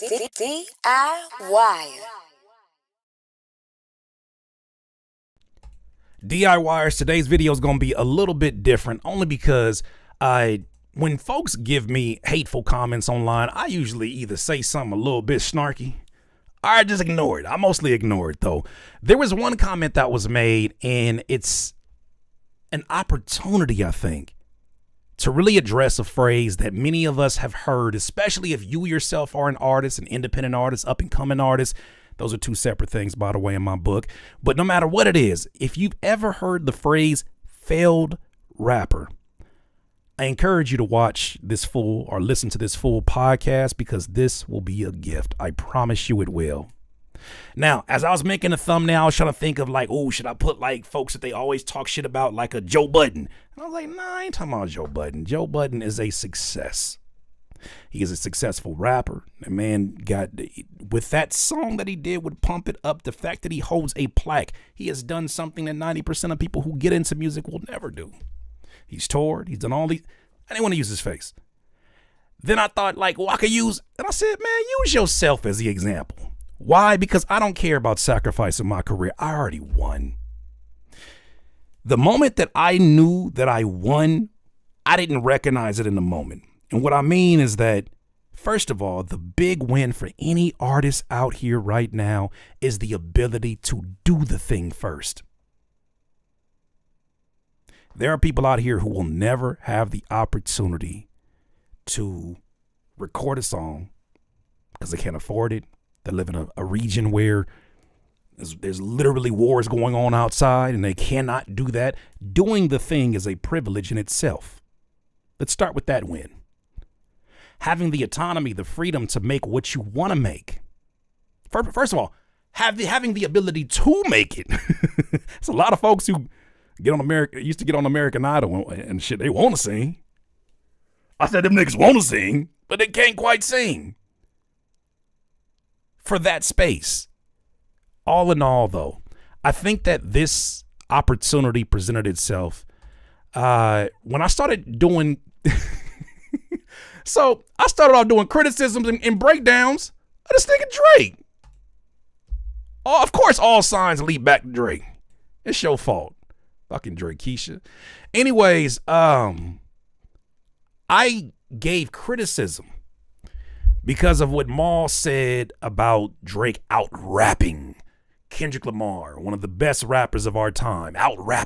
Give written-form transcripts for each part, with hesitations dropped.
DIY. DIYers, today's video is going to be a little bit different only because when folks give me hateful comments online, I usually either say something a little bit snarky or I just ignore it. I mostly ignore it though. There was one comment that was made and it's an opportunity, I think, to really address a phrase that many of us have heard, especially if you yourself are an artist, an independent artist, up and coming artist. Those are two separate things, by the way, in my book. But no matter what it is, if you've ever heard the phrase failed rapper, I encourage you to watch this full or listen to this full podcast because this will be a gift. I promise you it will. Now, as I was making a thumbnail, I was trying to think of like, oh, should I put like folks that they always talk shit about like a Joe Budden? And I was like, nah, I ain't talking about Joe Budden. Joe Budden is a success. He is a successful rapper. The man got, with that song that he did with Pump It Up, the fact that he holds a plaque, he has done something that 90% of people who get into music will never do. He's toured. He's done all these. I didn't want to use his face. Then I thought like, well, I could use, and I said, man, use yourself as the example. Why? Because I don't care about sacrificing my career. I already won. The moment that I knew that I won, I didn't recognize it in the moment. And what I mean is that, first of all, the big win for any artist out here right now is the ability to do the thing first. There are people out here who will never have the opportunity to record a song because they can't afford it. They live in a region where there's literally wars going on outside and they cannot do that. Doing the thing is a privilege in itself. Let's start with that win. Having the autonomy, the freedom to make what you want to make. First of all, having the ability to make it. There's a lot of folks who used to get on American Idol and shit, they want to sing. I said them niggas want to sing, but they can't quite sing. For that space. All in all, though, I think that this opportunity presented itself when I started doing. So I started off doing criticisms and breakdowns of this nigga Drake. Oh, of course, all signs lead back to Drake. It's your fault. Fucking Drake, Keisha. Anyways, I gave criticism because of what Maul said about Drake out-rapping Kendrick Lamar, one of the best rappers of our time.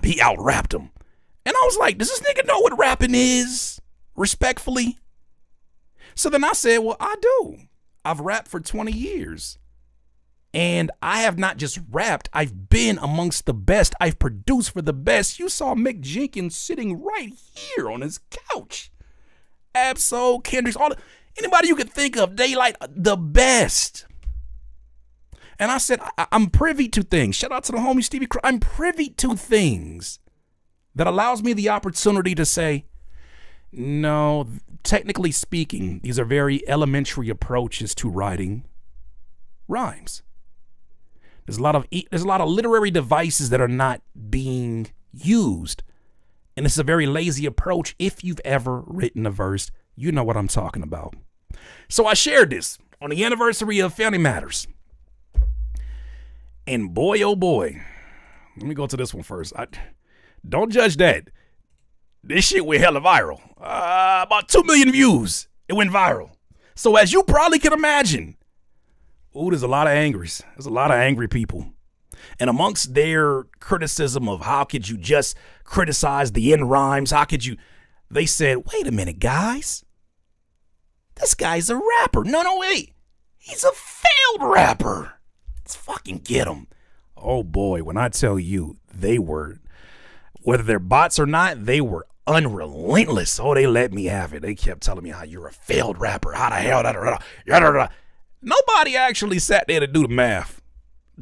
He out-rapped him. And I was like, does this nigga know what rapping is? Respectfully. So then I said, well, I do. I've rapped for 20 years. And I have not just rapped, I've been amongst the best. I've produced for the best. You saw Mick Jenkins sitting right here on his couch. Absol, Kendrick's, anybody you could think of, Daylight, the best. And I said, I'm privy to things. Shout out to the homie Stevie. I'm privy to things that allows me the opportunity to say, no, technically speaking, these are very elementary approaches to writing rhymes. There's a lot of literary devices that are not being used. And it's a very lazy approach. If you've ever written a verse, you know what I'm talking about. So I shared this on the anniversary of Family Matters. And boy, oh boy, let me go to this one first. Don't judge that. This shit went hella viral. About 2 million views. It went viral. So as you probably can imagine, there's a lot of angries. There's a lot of angry people. And amongst their criticism of how could you just criticize the end rhymes, they said, wait a minute, guys. This guy's a rapper. No, wait. He's a failed rapper. Let's fucking get him. Oh boy, when I tell you, they were, whether they're bots or not, they were unrelentless. Oh, they let me have it. They kept telling me how you're a failed rapper. How the hell, Nobody actually sat there to do the math,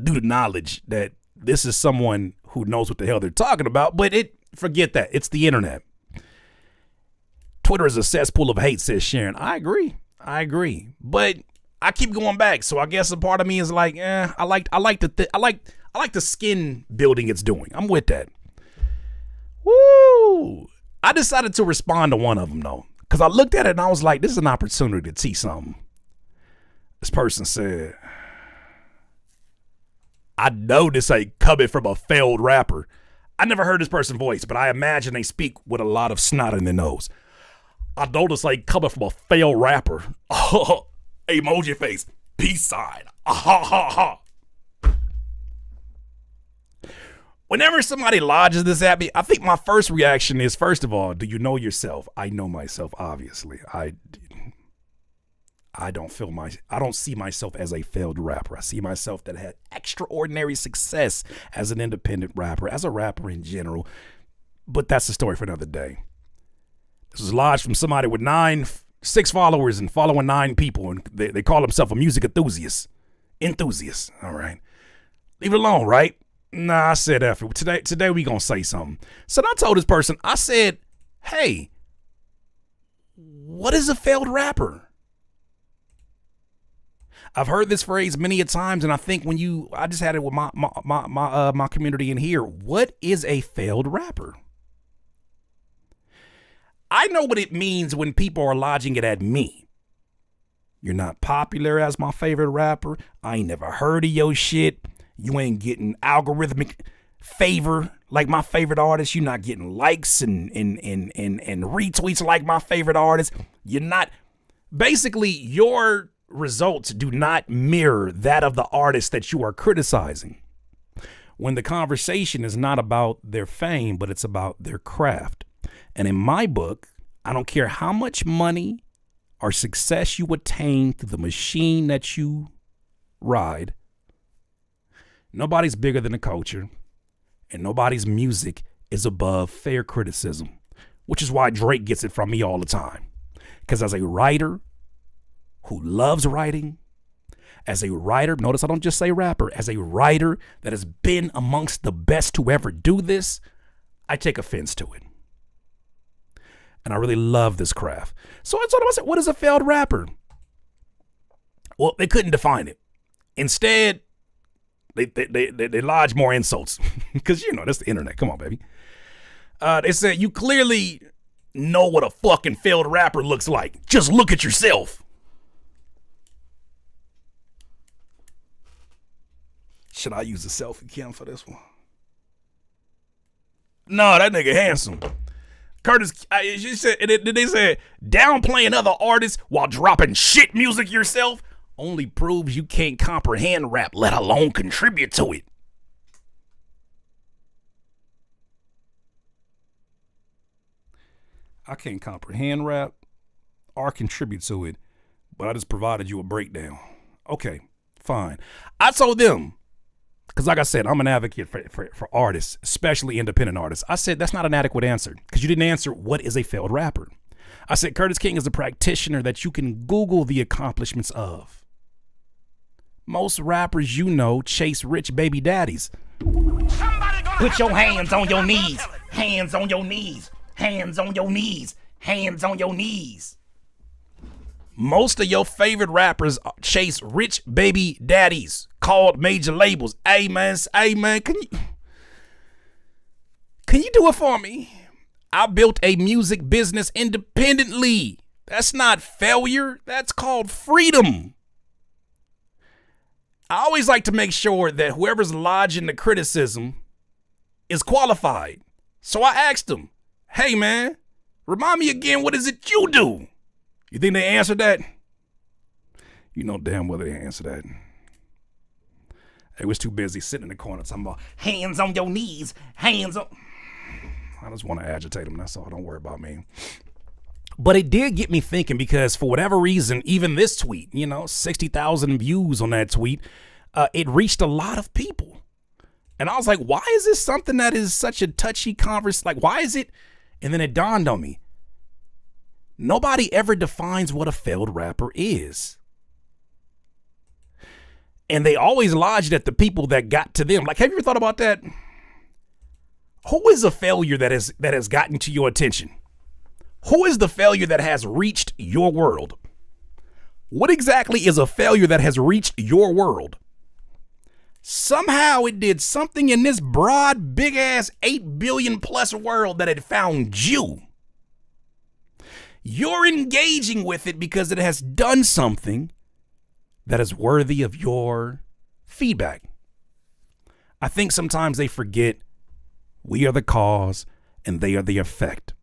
do the knowledge that this is someone who knows what the hell they're talking about. But forget that. It's the internet. Twitter is a cesspool of hate, says Sharon. I agree. But I keep going back. So I guess a part of me is like, I like the skin building it's doing. I'm with that. Woo! I decided to respond to one of them though, because I looked at it and I was like, this is an opportunity to see something. This person said, I know this ain't coming from a failed rapper. I never heard this person's voice, but I imagine they speak with a lot of snot in their nose. I know this ain't coming from a failed rapper. Emoji face. Peace sign. Whenever somebody lodges this at me, I think my first reaction is, first of all, do you know yourself? I know myself, obviously. I don't see myself as a failed rapper. I see myself that had extraordinary success as an independent rapper, as a rapper in general. But that's a story for another day. This was lodged from somebody with 6 followers and following 9 people, and they call themselves a music enthusiast. All right. Leave it alone, right? Nah, I said after. Today we gonna say something. So I told this person, I said, hey, what is a failed rapper? I've heard this phrase many a times, and I think I just had it with my community in here. What is a failed rapper? I know what it means when people are lodging it at me. You're not popular as my favorite rapper. I ain't never heard of your shit. You ain't getting algorithmic favor like my favorite artist. You're not getting likes and retweets like my favorite artist. You're not. Basically, your results do not mirror that of the artist that you are criticizing. When the conversation is not about their fame, but it's about their craft. And in my book, I don't care how much money or success you attain through the machine that you ride. Nobody's bigger than the culture, and nobody's music is above fair criticism, which is why Drake gets it from me all the time. Because as a writer who loves writing, as a writer, notice I don't just say rapper, as a writer that has been amongst the best to ever do this, I take offense to it. And I really love this craft. So I told him, I said, what is a failed rapper? Well, they couldn't define it. Instead, they lodge more insults because, that's the internet. Come on, baby. They said, you clearly know what a fucking failed rapper looks like. Just look at yourself. Should I use a selfie cam for this one? No, that nigga handsome. Curtis, they said, downplaying other artists while dropping shit music yourself only proves you can't comprehend rap, let alone contribute to it. I can't comprehend rap or contribute to it, but I just provided you a breakdown. Okay, fine. I told them, because like I said, I'm an advocate for artists, especially independent artists. I said, that's not an adequate answer, because you didn't answer what is a failed rapper. I said, Curtis King is a practitioner that you can Google the accomplishments of. Most rappers chase rich baby daddies. Put your hands on your knees. Hands on your knees. Hands on your knees. Hands on your knees. Most of your favorite rappers chase rich baby daddies called major labels. Hey man, can you do it for me? I built a music business independently. That's not failure. That's called freedom. I always like to make sure that whoever's lodging the criticism is qualified. So I asked them, hey man, remind me again, what is it you do? You think they answered that? You know damn well they answered that. They was too busy sitting in the corner talking about hands on your knees, hands on. I just want to agitate them, that's all. Don't worry about me. But it did get me thinking, because for whatever reason, even this tweet, 60,000 views on that tweet, it reached a lot of people. And I was like, why is this something that is such a touchy conversation? Like, why is it? And then it dawned on me. Nobody ever defines what a failed rapper is. And they always lodged at the people that got to them. Like, have you ever thought about that? Who is a failure that has gotten to your attention? Who is the failure that has reached your world? What exactly is a failure that has reached your world? Somehow it did something in this broad, big-ass 8 billion plus world that had found you. You're engaging with it because it has done something that is worthy of your feedback. I think sometimes they forget we are the cause and they are the effect.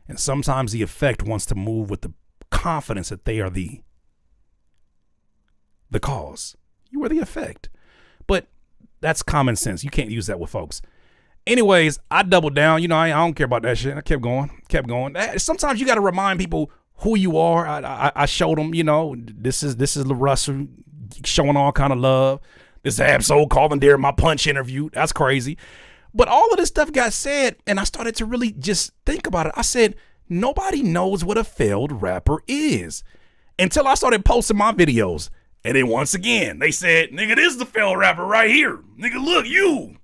And sometimes the effect wants to move with the confidence that they are the cause. You are the effect. But that's common sense. You can't use that with folks. Anyways, I doubled down. I don't care about that shit. I kept going. Sometimes you got to remind people who you are. I showed them, this is LaRussell showing all kind of love. This Absol calling during my Punch interview. That's crazy. But all of this stuff got said, and I started to really just think about it. I said, nobody knows what a failed rapper is until I started posting my videos. And then once again, they said, nigga, this is the failed rapper right here. Nigga, look, you.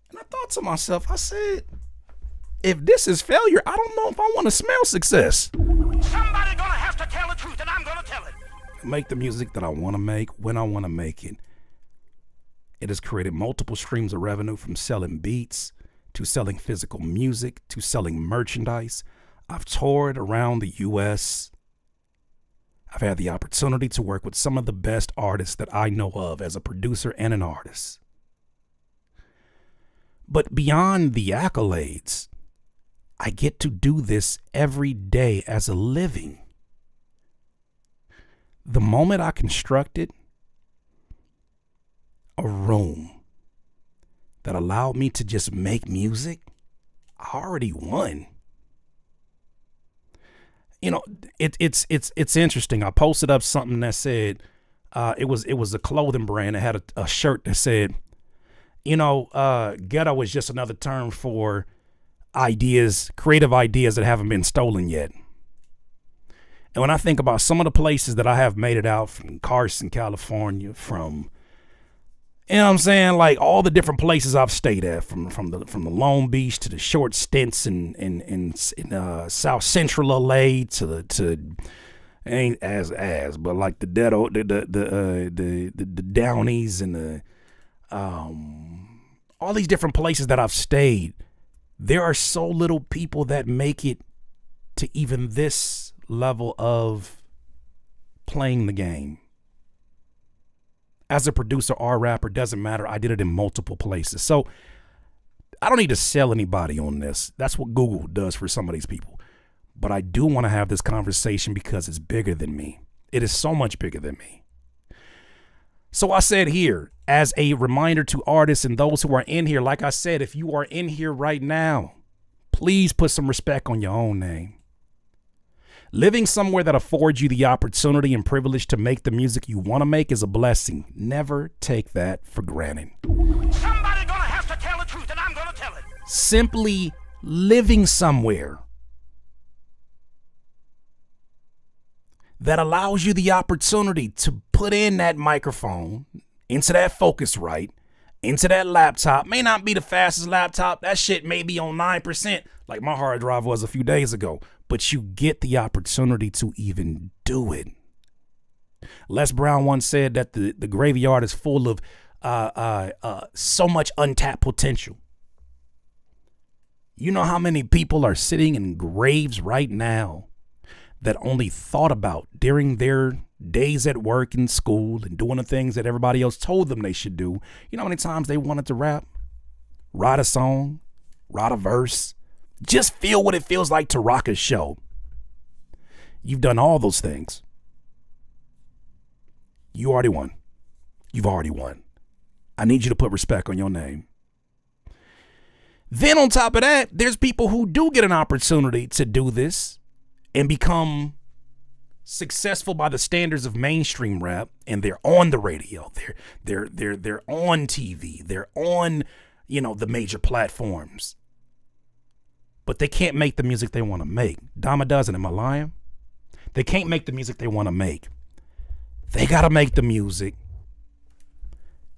And I thought to myself, I said, if this is failure, I don't know if I want to smell success. Somebody gonna have to tell the truth, and I'm gonna tell it. Make the music that I want to make when I want to make it. It has created multiple streams of revenue, from selling beats to selling physical music to selling merchandise. I've toured around the U.S. I've had the opportunity to work with some of the best artists that I know of as a producer and an artist. But beyond the accolades, I get to do this every day as a living. The moment I constructed a room that allowed me to just make music, I already won. It's interesting. I posted up something that said it was a clothing brand that had a shirt that said, ghetto is just another term for creative ideas that haven't been stolen yet. And when I think about some of the places that I have made it out, from Carson, California, from, like all the different places I've stayed at, from the Long Beach to the short stints in South Central LA ain't but like the ghetto, the Downies and the all these different places that I've stayed. There are so little people that make it to even this level of playing the game. As a producer or rapper, doesn't matter. I did it in multiple places. So I don't need to sell anybody on this. That's what Google does for some of these people. But I do want to have this conversation because it's bigger than me. It is so much bigger than me. So I said here, as a reminder to artists and those who are in here, like I said, if you are in here right now, please put some respect on your own name. Living somewhere that affords you the opportunity and privilege to make the music you want to make is a blessing. Never take that for granted. Somebody gonna have to tell the truth, and I'm gonna tell it. Simply living somewhere that allows you the opportunity to put in that microphone into that Focusrite, into that laptop. May not be the fastest laptop. That shit may be on 9%, like my hard drive was a few days ago. But you get the opportunity to even do it. Les Brown once said that the graveyard is full of so much untapped potential. You know how many people are sitting in graves right now that only thought about during their days at work and school and doing the things that everybody else told them they should do? You know how many times they wanted to rap, write a song, write a verse, just feel what it feels like to rock a show. You've done all those things. You already won. You've already won. I need you to put respect on your name. Then on top of that, there's people who do get an opportunity to do this and become successful by the standards of mainstream rap, and they're on the radio. They're on TV. They're on, the major platforms. But they can't make the music they want to make. Dama doesn't. Am I lying? They can't make the music they want to make. They got to make the music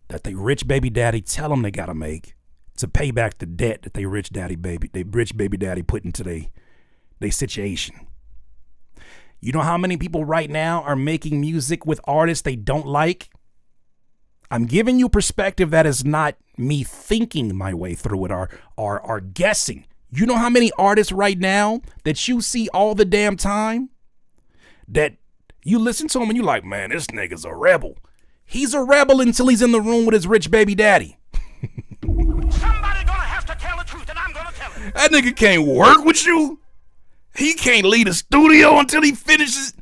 that they rich baby daddy tell them they got to make to pay back the debt that they rich baby daddy put into they situation. You know how many people right now are making music with artists they don't like? I'm giving you perspective that is not me thinking my way through it or guessing. You know how many artists right now that you see all the damn time that you listen to him and you like, man, this nigga's a rebel. He's a rebel until he's in the room with his rich baby daddy. Somebody gonna have to tell the truth, and I'm gonna tell it. That nigga can't work with you. He can't leave the studio until he finishes.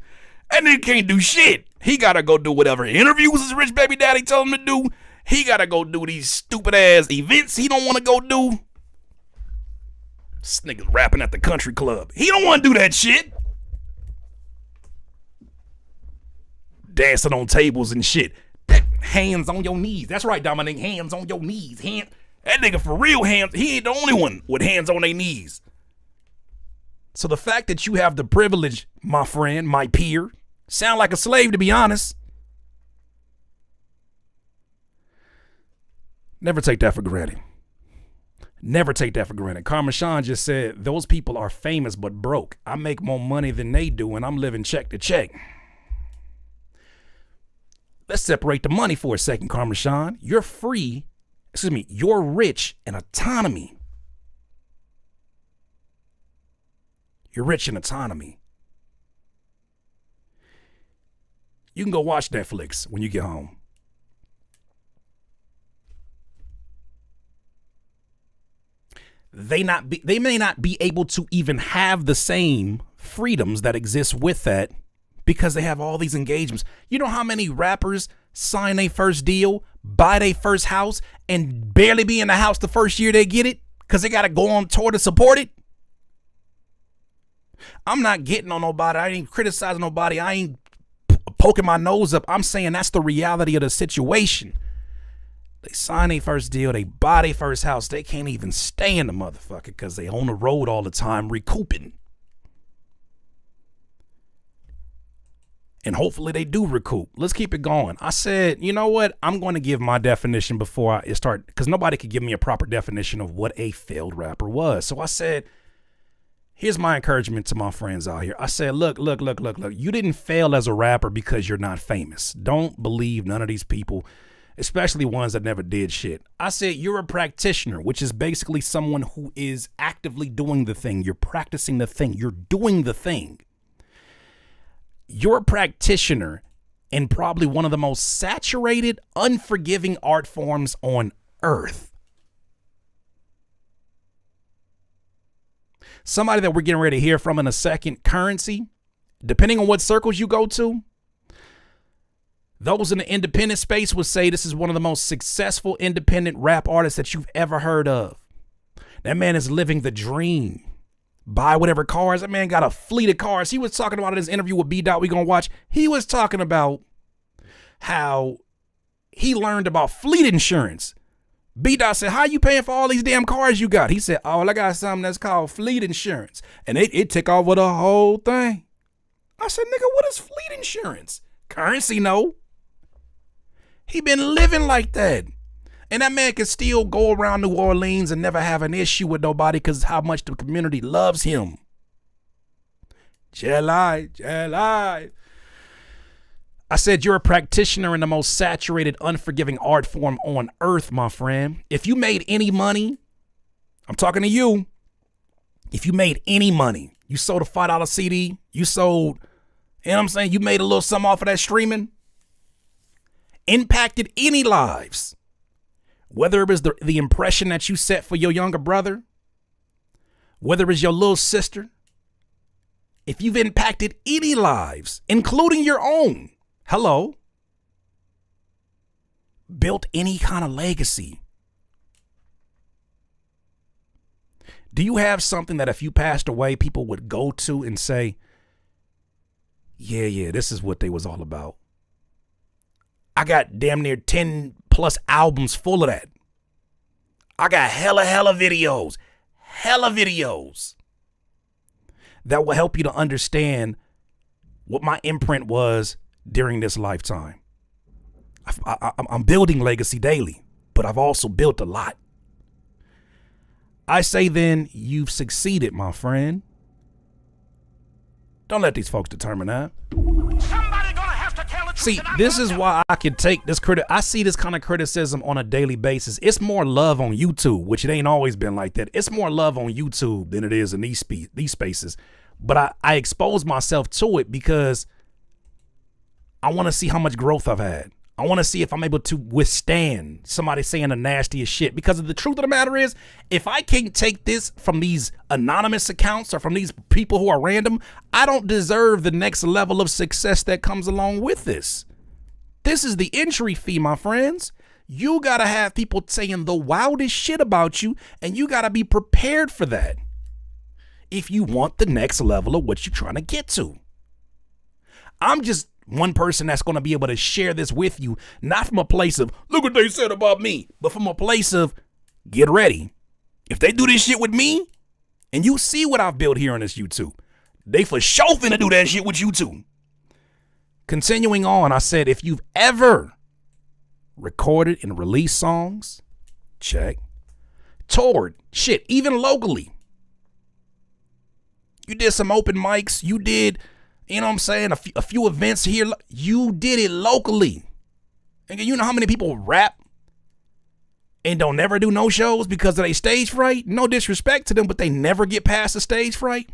That nigga can't do shit. He gotta go do whatever interviews his rich baby daddy told him to do. He gotta go do these stupid ass events he don't want to go do. This nigga's rapping at the country club. He don't want to do that shit. Dancing on tables and shit. Hands on your knees. That's right, Dominic. Hands on your knees. That nigga for real hands. He ain't the only one with hands on their knees. So the fact that you have the privilege, my friend, my peer, sound like a slave, to be honest. Never take that for granted. Never take that for granted. Carmen Sean just said, those people are famous but broke. I make more money than they do, and I'm living check to check. Let's separate the money for a second, Carmen Sean. You're free, you're rich in autonomy. You're rich in autonomy. You can go watch Netflix when you get home. They may not be able to even have the same freedoms that exist with that because they have all these engagements. You know how many rappers sign their first deal, buy their first house, and barely be in the house the first year they get it because they got to go on tour to support it? I'm not getting on nobody. I ain't criticizing nobody. I ain't poking my nose up. I'm saying that's the reality of the situation. They sign their first deal. They buy their first house. They can't even stay in the motherfucker because they on the road all the time recouping. And hopefully they do recoup. Let's keep it going. I said, you know what? I'm going to give my definition before I start, because nobody could give me a proper definition of what a failed rapper was. So I said, here's my encouragement to my friends out here. I said, look. You didn't fail as a rapper because you're not famous. Don't believe none of these people, especially ones that never did shit. I said, you're a practitioner, which is basically someone who is actively doing the thing. You're practicing the thing. You're doing the thing. You're a practitioner in probably one of the most saturated, unforgiving art forms on earth. Somebody that we're getting ready to hear from in a second, Currency, depending on what circles you go to, those in the independent space would say this is one of the most successful independent rap artists that you've ever heard of. That man is living the dream. Buy whatever cars. That man got a fleet of cars. He was talking about in his interview with B-Dot we gonna watch. He was talking about how he learned about fleet insurance. B-Dot said, how you paying for all these damn cars you got? He said, oh, I got something that's called fleet insurance. And it took over the whole thing. I said, nigga, what is fleet insurance? Currency, no. He been living like that. And that man can still go around New Orleans and never have an issue with nobody because how much the community loves him. Jelly. I said, you're a practitioner in the most saturated, unforgiving art form on earth, my friend. If you made any money, I'm talking to you. If you made any money, you sold a $5 CD, you sold, you know what I'm saying? You made a little something off of that streaming, impacted any lives. Whether it was the impression that you set for your younger brother, whether it was your little sister, if you've impacted any lives, including your own, hello, built any kind of legacy. Do you have something that if you passed away, people would go to and say, yeah, this is what they was all about? I got damn near 10 plus albums full of that. I got hella videos that will help you to understand what my imprint was during this lifetime. I'm building legacy daily, but I've also built a lot. I say then, you've succeeded, my friend. Don't let these folks determine that. Somebody gonna have to tell the truth. See, this is why I can take this I see this kind of criticism on a daily basis. It's more love on YouTube, which it ain't always been like that. It's more love on YouTube than it is in these spaces. But I expose myself to it because I want to see how much growth I've had. I want to see if I'm able to withstand somebody saying the nastiest shit, because the truth of the matter is, if I can't take this from these anonymous accounts or from these people who are random, I don't deserve the next level of success that comes along with this. This is the entry fee, my friends. You got to have people saying the wildest shit about you, and you got to be prepared for that if you want the next level of what you're trying to get to. I'm just one person that's going to be able to share this with you, not from a place of, look what they said about me, but from a place of, get ready. If they do this shit with me, and you see what I've built here on this YouTube, they for sure finna do that shit with you too. Continuing on, I said, if you've ever recorded and released songs, check. Toured, shit, even locally. You did some open mics, you did, you know what I'm saying, a few events here. You did it locally. And you know how many people rap and don't never do no shows because of their stage fright? No disrespect to them, but they never get past the stage fright.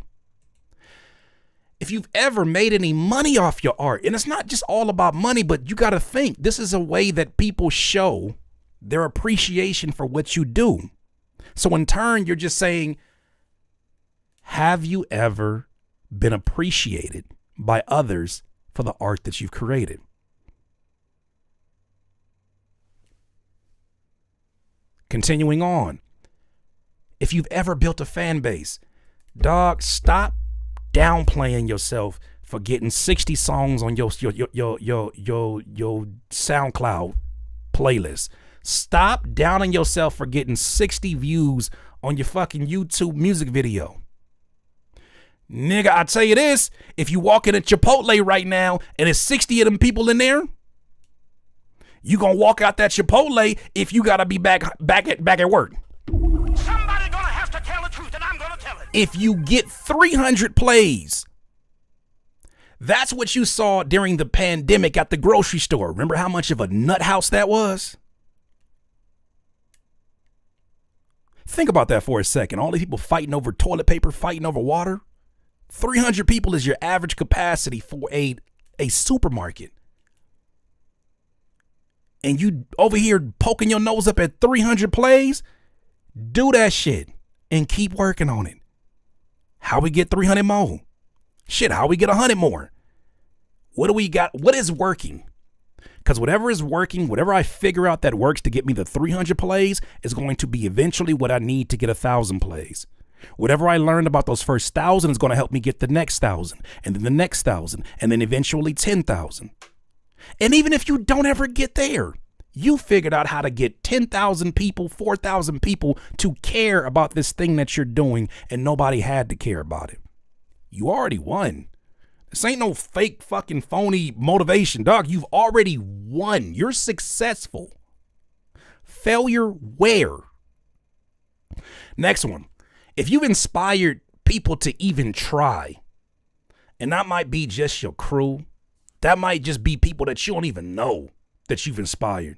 If you've ever made any money off your art, and it's not just all about money, but you got to think, this is a way that people show their appreciation for what you do. So in turn, you're just saying, have you ever been appreciated by others for the art that you've created? Continuing on, if you've ever built a fan base, dog, stop downplaying yourself for getting 60 songs on your SoundCloud playlist. Stop downing yourself for getting 60 views on your fucking YouTube music video. Nigga, I tell you this, if you walk in a Chipotle right now and there's 60 of them people in there, you gonna walk out that Chipotle if you gotta be back at work. Somebody gonna have to tell the truth, and I'm gonna tell it. If you get 300 plays, that's what you saw during the pandemic at the grocery store. Remember how much of a nut house that was? Think about that for a second. All these people fighting over toilet paper, fighting over water. 300 people is your average capacity for a supermarket. And you over here poking your nose up at 300 plays? Do that shit and keep working on it. How we get 300 more? Shit, how we get 100 more? What do we got? What is working? Because whatever is working, whatever I figure out that works to get me the 300 plays is going to be eventually what I need to get 1,000 plays. Whatever I learned about those first 1,000 is going to help me get the next 1,000, and then the next 1,000, and then eventually 10,000. And even if you don't ever get there, you figured out how to get 10,000 people, 4,000 people to care about this thing that you're doing, and nobody had to care about it. You already won. This ain't no fake fucking phony motivation, dog. You've already won. You're successful. Failure where? Next one. If you've inspired people to even try, and that might be just your crew, that might just be people that you don't even know that you've inspired,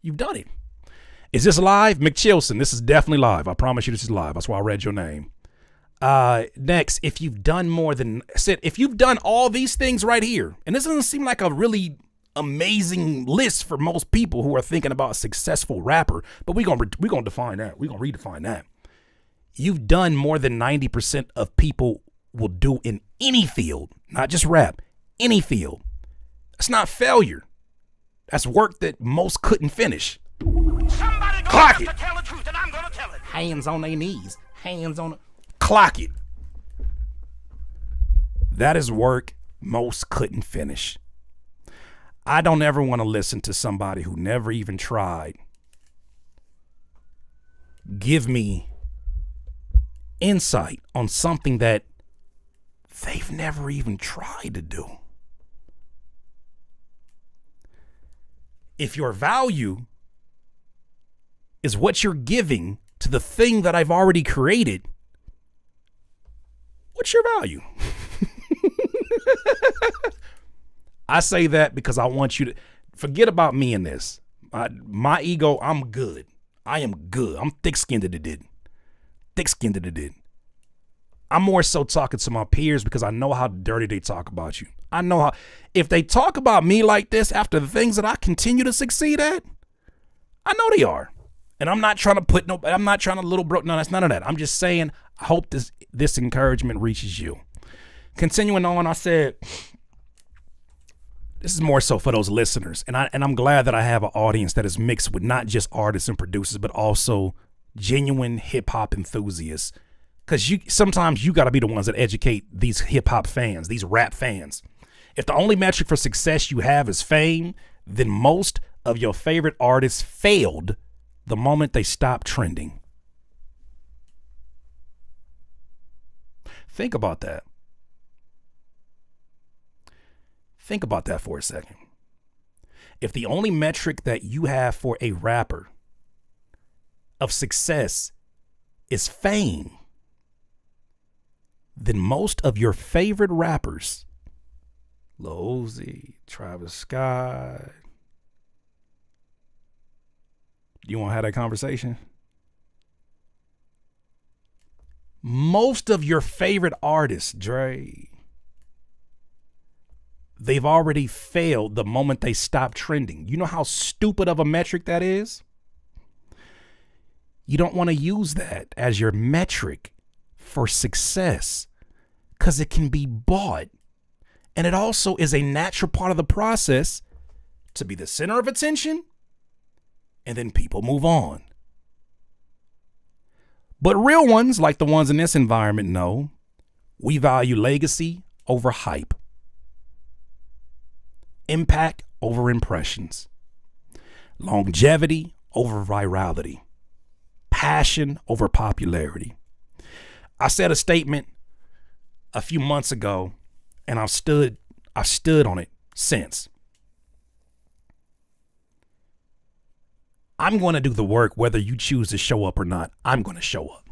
you've done it. Is this live? McChilson, this is definitely live. I promise you this is live. That's why I read your name. Next, if you've done more than, if you've done all these things right here, and this doesn't seem like a really amazing list for most people who are thinking about a successful rapper, but we're gonna define that. We're gonna redefine that. You've done more than 90% of people will do in any field, not just rap, any field. That's not failure. That's work that most couldn't finish. Somebody gonna have to tell the truth, and I'm gonna tell it. Hands on their knees. Hands on. Clock it. That is work most couldn't finish. I don't ever want to listen to somebody who never even tried give me insight on something that they've never even tried to do. If your value is what you're giving to the thing that I've already created, what's your value? I say that because I want you to forget about me in this. My ego, I'm good. I am good. I'm thick-skinned at it. Thick-skinned at it. I'm more so talking to my peers because I know how dirty they talk about you. I know how, if they talk about me like this after the things that I continue to succeed at, I know they are. And I'm not trying to I'm not trying to little bro. No, that's none of that. I'm just saying, I hope this encouragement reaches you. Continuing on, I said, this is more so for those listeners. And I'm glad that I have an audience that is mixed with not just artists and producers, but also genuine hip hop enthusiasts. Because sometimes you got to be the ones that educate these hip hop fans, these rap fans. If the only metric for success you have is fame, then most of your favorite artists failed the moment they stopped trending. Think about that. Think about that for a second. If the only metric that you have for a rapper of success is fame, then most of your favorite rappers, Lil Uzi, Travis Scott, you want to have that conversation? Most of your favorite artists, Dre, they've already failed the moment they stop trending. You know how stupid of a metric that is? You don't want to use that as your metric for success because it can be bought. And it also is a natural part of the process to be the center of attention, and then people move on. But real ones, like the ones in this environment, know we value legacy over hype, impact over impressions, longevity over virality, passion over popularity. I said a statement a few months ago, and I've stood on it since. I'm going to do the work whether you choose to show up or not. I'm going to show up.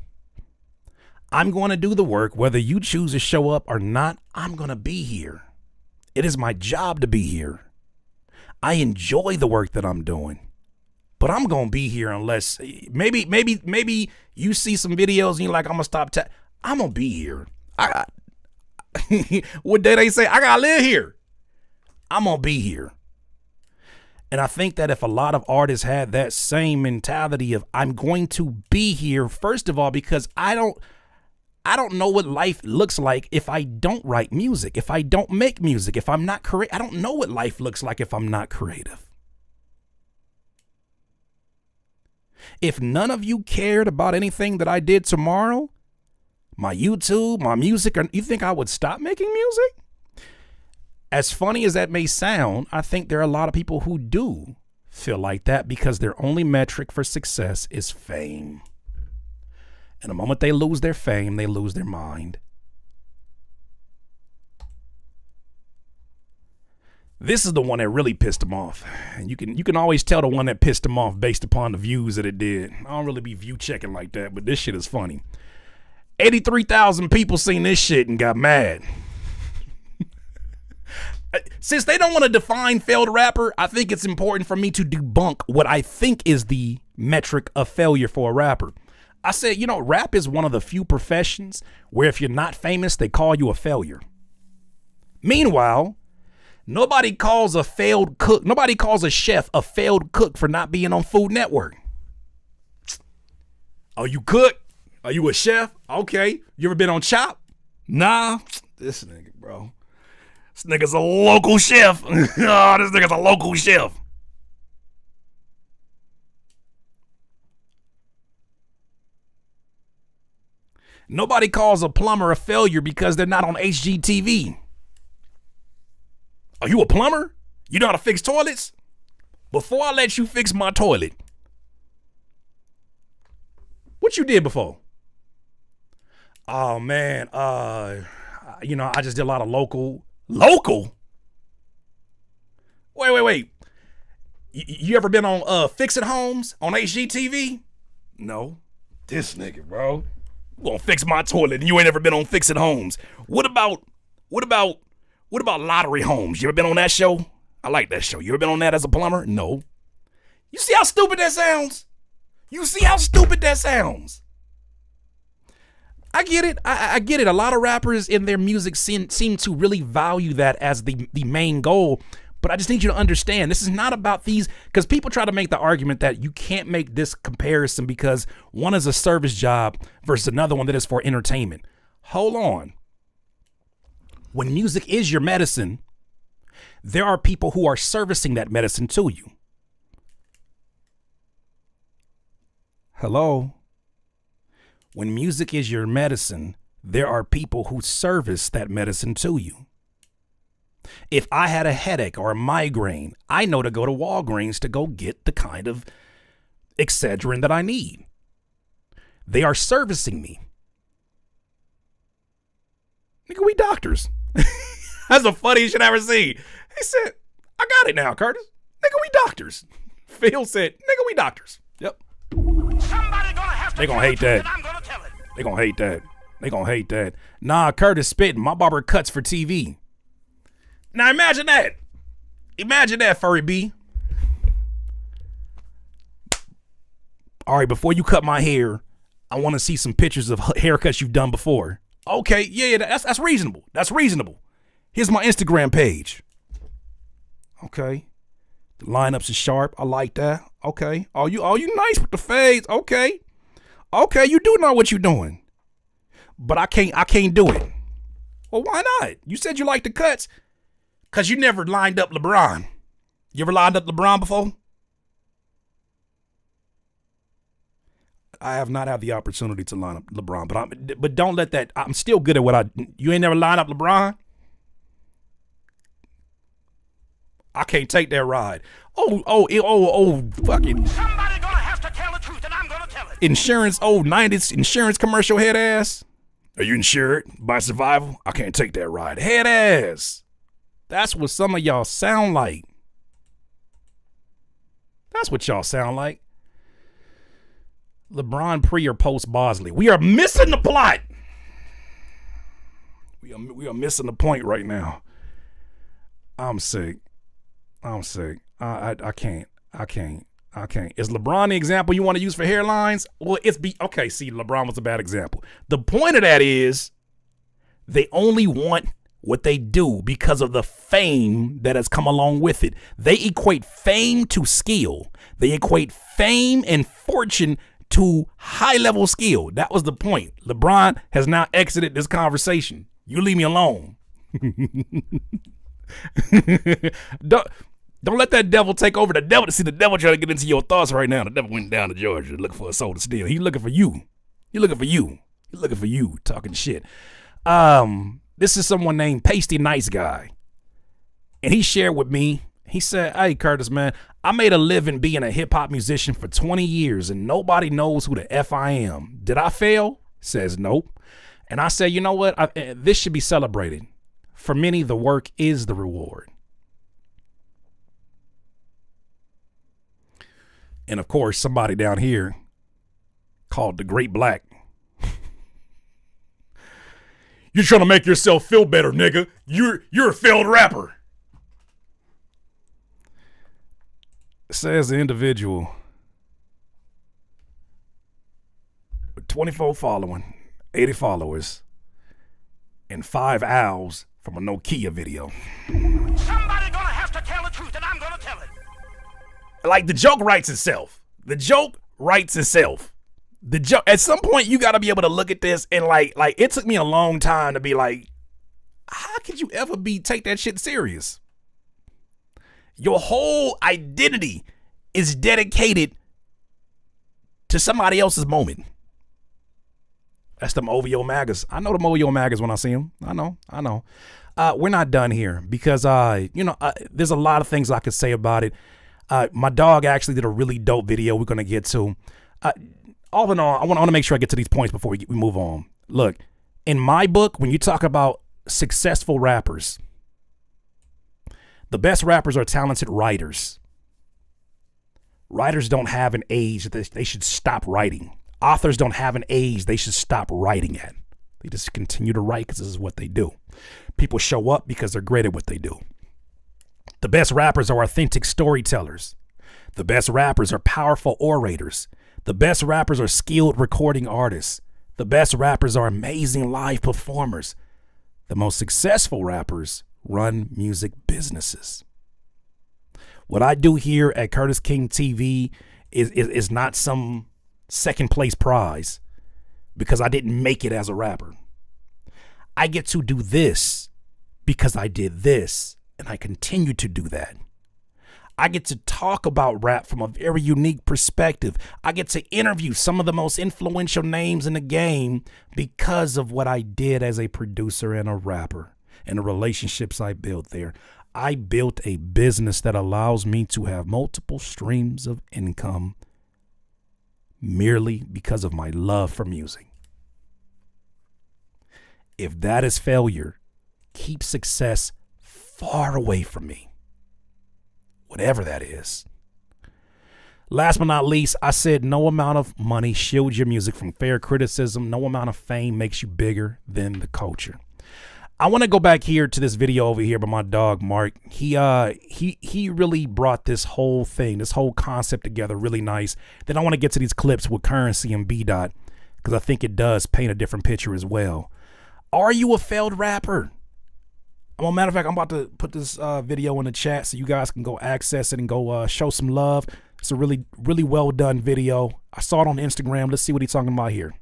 I'm going to do the work whether you choose to show up or not. I'm going to be here. It is my job to be here. I enjoy the work that I'm doing, but I'm going to be here unless maybe you see some videos and you're like, I'm going to stop. I'm going to be here. What day they say? I got to live here. I'm going to be here. And I think that if a lot of artists had that same mentality of I'm going to be here, first of all, because I don't know what life looks like if I don't write music, if I don't make music, if I'm not creative. I don't know what life looks like if I'm not creative. If none of you cared about anything that I did tomorrow, my YouTube, my music, you think I would stop making music? As funny as that may sound, I think there are a lot of people who do feel like that because their only metric for success is fame. And the moment they lose their fame, they lose their mind. This is the one that really pissed them off. And you can always tell the one that pissed them off based upon the views that it did. I don't really be view checking like that, but this shit is funny. 83,000 people seen this shit and got mad. Since they don't want to define failed rapper, I think it's important for me to debunk what I think is the metric of failure for a rapper. I said, rap is one of the few professions where if you're not famous, they call you a failure. Meanwhile, nobody calls a chef a failed cook for not being on Food Network. Oh, you cook? Are you a chef? Okay. You ever been on Chop? Nah. This nigga, bro. This nigga's a local chef. Oh, this nigga's a local chef. Nobody calls a plumber a failure because they're not on HGTV. Are you a plumber? You know how to fix toilets? Before I let you fix my toilet, what you did before? Oh, man. I just did a lot of local. Local? Wait. You ever been on Fix-It Homes on HGTV? No. This nigga, bro. You gonna fix my toilet and you ain't ever been on Fix-It Homes. What about What about Lottery Homes? You ever been on that show? I like that show. You ever been on that as a plumber? No. You see how stupid that sounds? You see how stupid that sounds? I get it. I get it. A lot of rappers in their music seem to really value that as the main goal. But I just need you to understand, this is not about these, because people try to make the argument that you can't make this comparison because one is a service job versus another one that is for entertainment. Hold on. When music is your medicine, there are people who are servicing that medicine to you. Hello? When music is your medicine, there are people who service that medicine to you. If I had a headache or a migraine, I know to go to Walgreens to go get the kind of Excedrin that I need. They are servicing me. Nigga, we doctors. That's the funniest shit I ever seen. He said, I got it now, Curtis. Nigga, we doctors. Phil said, nigga, we doctors. Yep. Somebody gonna have to They gonna hate that. I'm gonna tell it. They gonna hate that. They gonna hate that. Nah, Curtis spitting. My barber cuts for TV. Now imagine that. Imagine that, Furry B. All right, before you cut my hair, I want to see some pictures of haircuts you've done before. Okay, yeah, that's reasonable. That's reasonable. Here's my Instagram page. Okay. The lineups are sharp. I like that. Okay. Oh, you nice with the fades. Okay. Okay, you do know what you're doing. But I can't do it. Well, why not? You said you like the cuts. Cause you never lined up LeBron. You ever lined up LeBron before? I have not had the opportunity to line up LeBron, but don't let that. I'm still good at what you ain't never lined up LeBron. I can't take that ride. Oh, fucking. Somebody gonna have to tell the truth, and I'm gonna tell it. Insurance, 90s insurance commercial head ass. Are you insured by survival? I can't take that ride. Head ass. That's what some of y'all sound like. That's what y'all sound like. LeBron pre or post Bosley. We are missing the plot. We are missing the point right now. I'm sick. I can't. Is LeBron the example you want to use for hairlines? Well, okay, see, LeBron was a bad example. The point of that is they only want what they do because of the fame that has come along with it. They equate fame to skill. They equate fame and fortune to high-level skill. That was the point. LeBron has now exited this conversation. You leave me alone. Don't let that devil take over. The devil trying to get into your thoughts right now. The devil went down to Georgia looking for a soul to steal. He's looking for you. He's looking for you talking shit. This is someone named Pasty Nice Guy. And he shared with me, he said, hey, Curtis, man, I made a living being a hip hop musician for 20 years and nobody knows who the F I am. Did I fail? Says nope. And I said, you know what? This should be celebrated. For many, the work is the reward. And of course, somebody down here called the Great Black. You're trying to make yourself feel better, nigga. You're a failed rapper. Says the individual with 24 following, 80 followers, and 5 owls from a Nokia video. Somebody gonna have to tell the truth, and I'm gonna tell it. Like the joke writes itself. The joke writes itself. The joke. At some point, you got to be able to look at this and like it took me a long time to be like, how could you ever take that shit serious? Your whole identity is dedicated to somebody else's moment. That's them OVO MAGAs. I know them OVO MAGAs when I see them. I know. We're not done here because, there's a lot of things I could say about it. My dog actually did a really dope video we're going to get to. All in all, I want to make sure I get to these points before we move on. Look, in my book, when you talk about successful rappers, the best rappers are talented writers. Writers don't have an age that they should stop writing. Authors don't have an age they should stop writing at. They just continue to write because this is what they do. People show up because they're great at what they do. The best rappers are authentic storytellers. The best rappers are powerful orators. The best rappers are skilled recording artists. The best rappers are amazing live performers. The most successful rappers run music businesses. What I do here at Curtis King TV is not some second place prize because I didn't make it as a rapper. I get to do this because I did this and I continue to do that. I get to talk about rap from a very unique perspective. I get to interview some of the most influential names in the game because of what I did as a producer and a rapper and the relationships I built there. I built a business that allows me to have multiple streams of income merely because of my love for music. If that is failure, keep success far away from me. Whatever that is. Last but not least, I said no amount of money shields your music from fair criticism. No amount of fame makes you bigger than the culture. I want to go back here to this video over here by my dog Mark. He really brought this whole thing, this whole concept together really nice. Then I want to get to these clips with Currency and B Dot because I think it does paint a different picture as well. Are you a failed rapper? Well, matter of fact, I'm about to put this video in the chat so you guys can go access it and go show some love. It's a really, really well done video. I saw it on Instagram. Let's see what he's talking about here.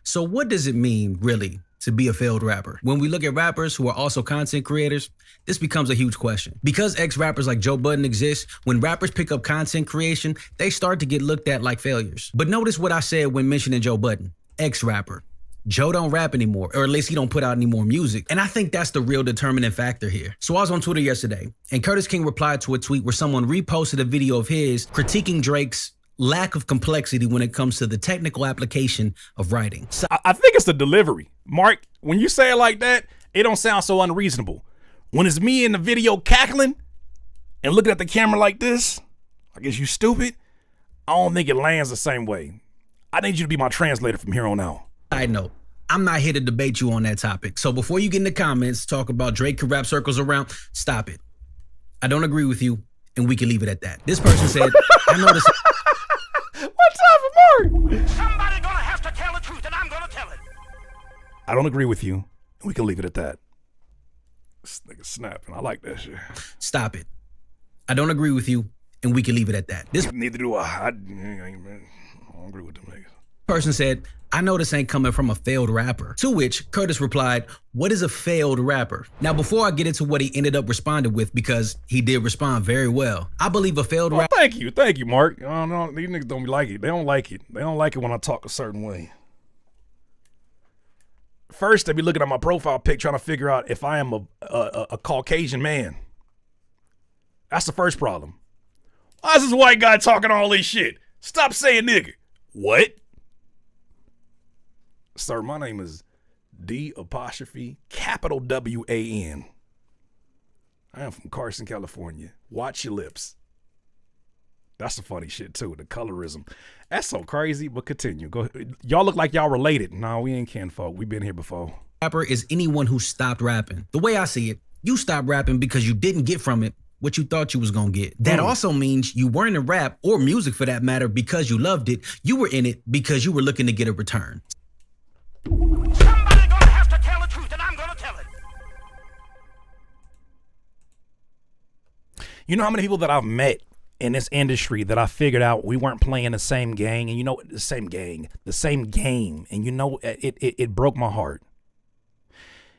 So what does it mean, really, to be a failed rapper? When we look at rappers who are also content creators, this becomes a huge question. Because ex-rappers like Joe Budden exist, when rappers pick up content creation, they start to get looked at like failures. But notice what I said when mentioning Joe Budden, ex-rapper. Joe don't rap anymore, or at least he don't put out any more music. And I think that's the real determining factor here. So I was on Twitter yesterday, and Curtis King replied to a tweet where someone reposted a video of his critiquing Drake's lack of complexity when it comes to the technical application of writing. So I think it's the delivery. Mark, when you say it like that, it don't sound so unreasonable. When it's me in the video cackling and looking at the camera like this, like, is you stupid? I don't think it lands the same way. I need you to be my translator from here on out. Side note, I'm not here to debate you on that topic. So before you get in the comments, talk about Drake could wrap circles around, stop it. I don't agree with you, and we can leave it at that. This person said, I know this. What's up, Mark? Somebody's gonna have to tell the truth, and I'm gonna tell it. I don't agree with you, and we can leave it at that. This nigga snapping. I like that shit. Stop it. I don't agree with you, and we can leave it at that. This Neither do I. I don't agree with them niggas. person said, I know this ain't coming from a failed rapper. To which Curtis replied, what is a failed rapper? Now, before I get into what he ended up responding with, because he did respond very well, I believe a failed rapper. Thank you, Mark. I don't know, these niggas don't like it. They don't like it. They don't like it when I talk a certain way. First, they be looking at my profile pic trying to figure out if I am a Caucasian man. That's the first problem. Why is this white guy talking all this shit? Stop saying nigga. What? Sir, my name is D''WAN. I am from Carson, California. Watch your lips. That's the funny shit too, the colorism. That's so crazy, but continue. Go ahead. Y'all look like y'all related. No, we ain't kinfolk. We've been here before. Rapper is anyone who stopped rapping. The way I see it, you stopped rapping because you didn't get from it what you thought you was gonna get. That also means you weren't in rap or music for that matter because you loved it. You were in it because you were looking to get a return. Somebody's gonna have to tell the truth, and I'm gonna tell it. You know how many people that I've met in this industry that I figured out we weren't playing the same gang, and you know, the same game, and you know, it broke my heart.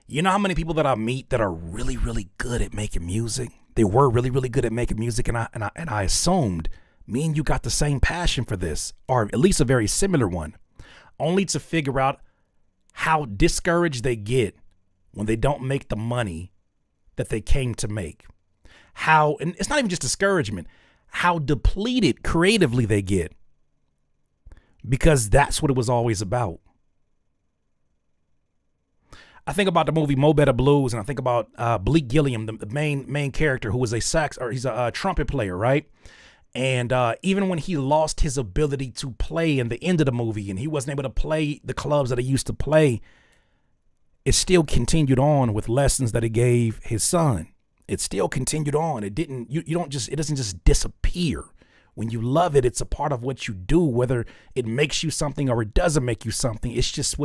You know how many people that I meet that are really, really good at making music? They were really, really good at making music, and I assumed me and you got the same passion for this, or at least a very similar one, only to figure out how discouraged they get when they don't make the money that they came to make. How, and it's not even just discouragement, how depleted creatively they get, because that's what it was always about. I think about the movie Mo Better Blues, and I think about Bleak Gilliam, the main character, who was he's a trumpet player, right? And even when he lost his ability to play in the end of the movie, and he wasn't able to play the clubs that he used to play, it still continued on with lessons that he gave his son. It still continued on. It didn't, you don't just, it doesn't just disappear. When you love it, it's a part of what you do, whether it makes you something or it doesn't make you something. It's just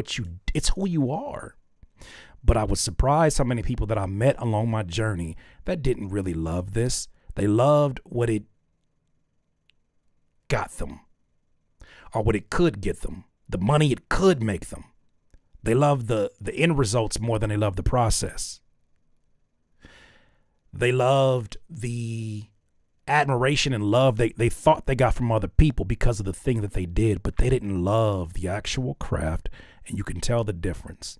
it's who you are. But I was surprised how many people that I met along my journey that didn't really love this. They loved what it got them or what it could get them, the money it could make them. They love the end results more than they love the process. They loved the admiration and love they thought they got from other people because of the thing that they did, but they didn't love the actual craft, and you can tell the difference.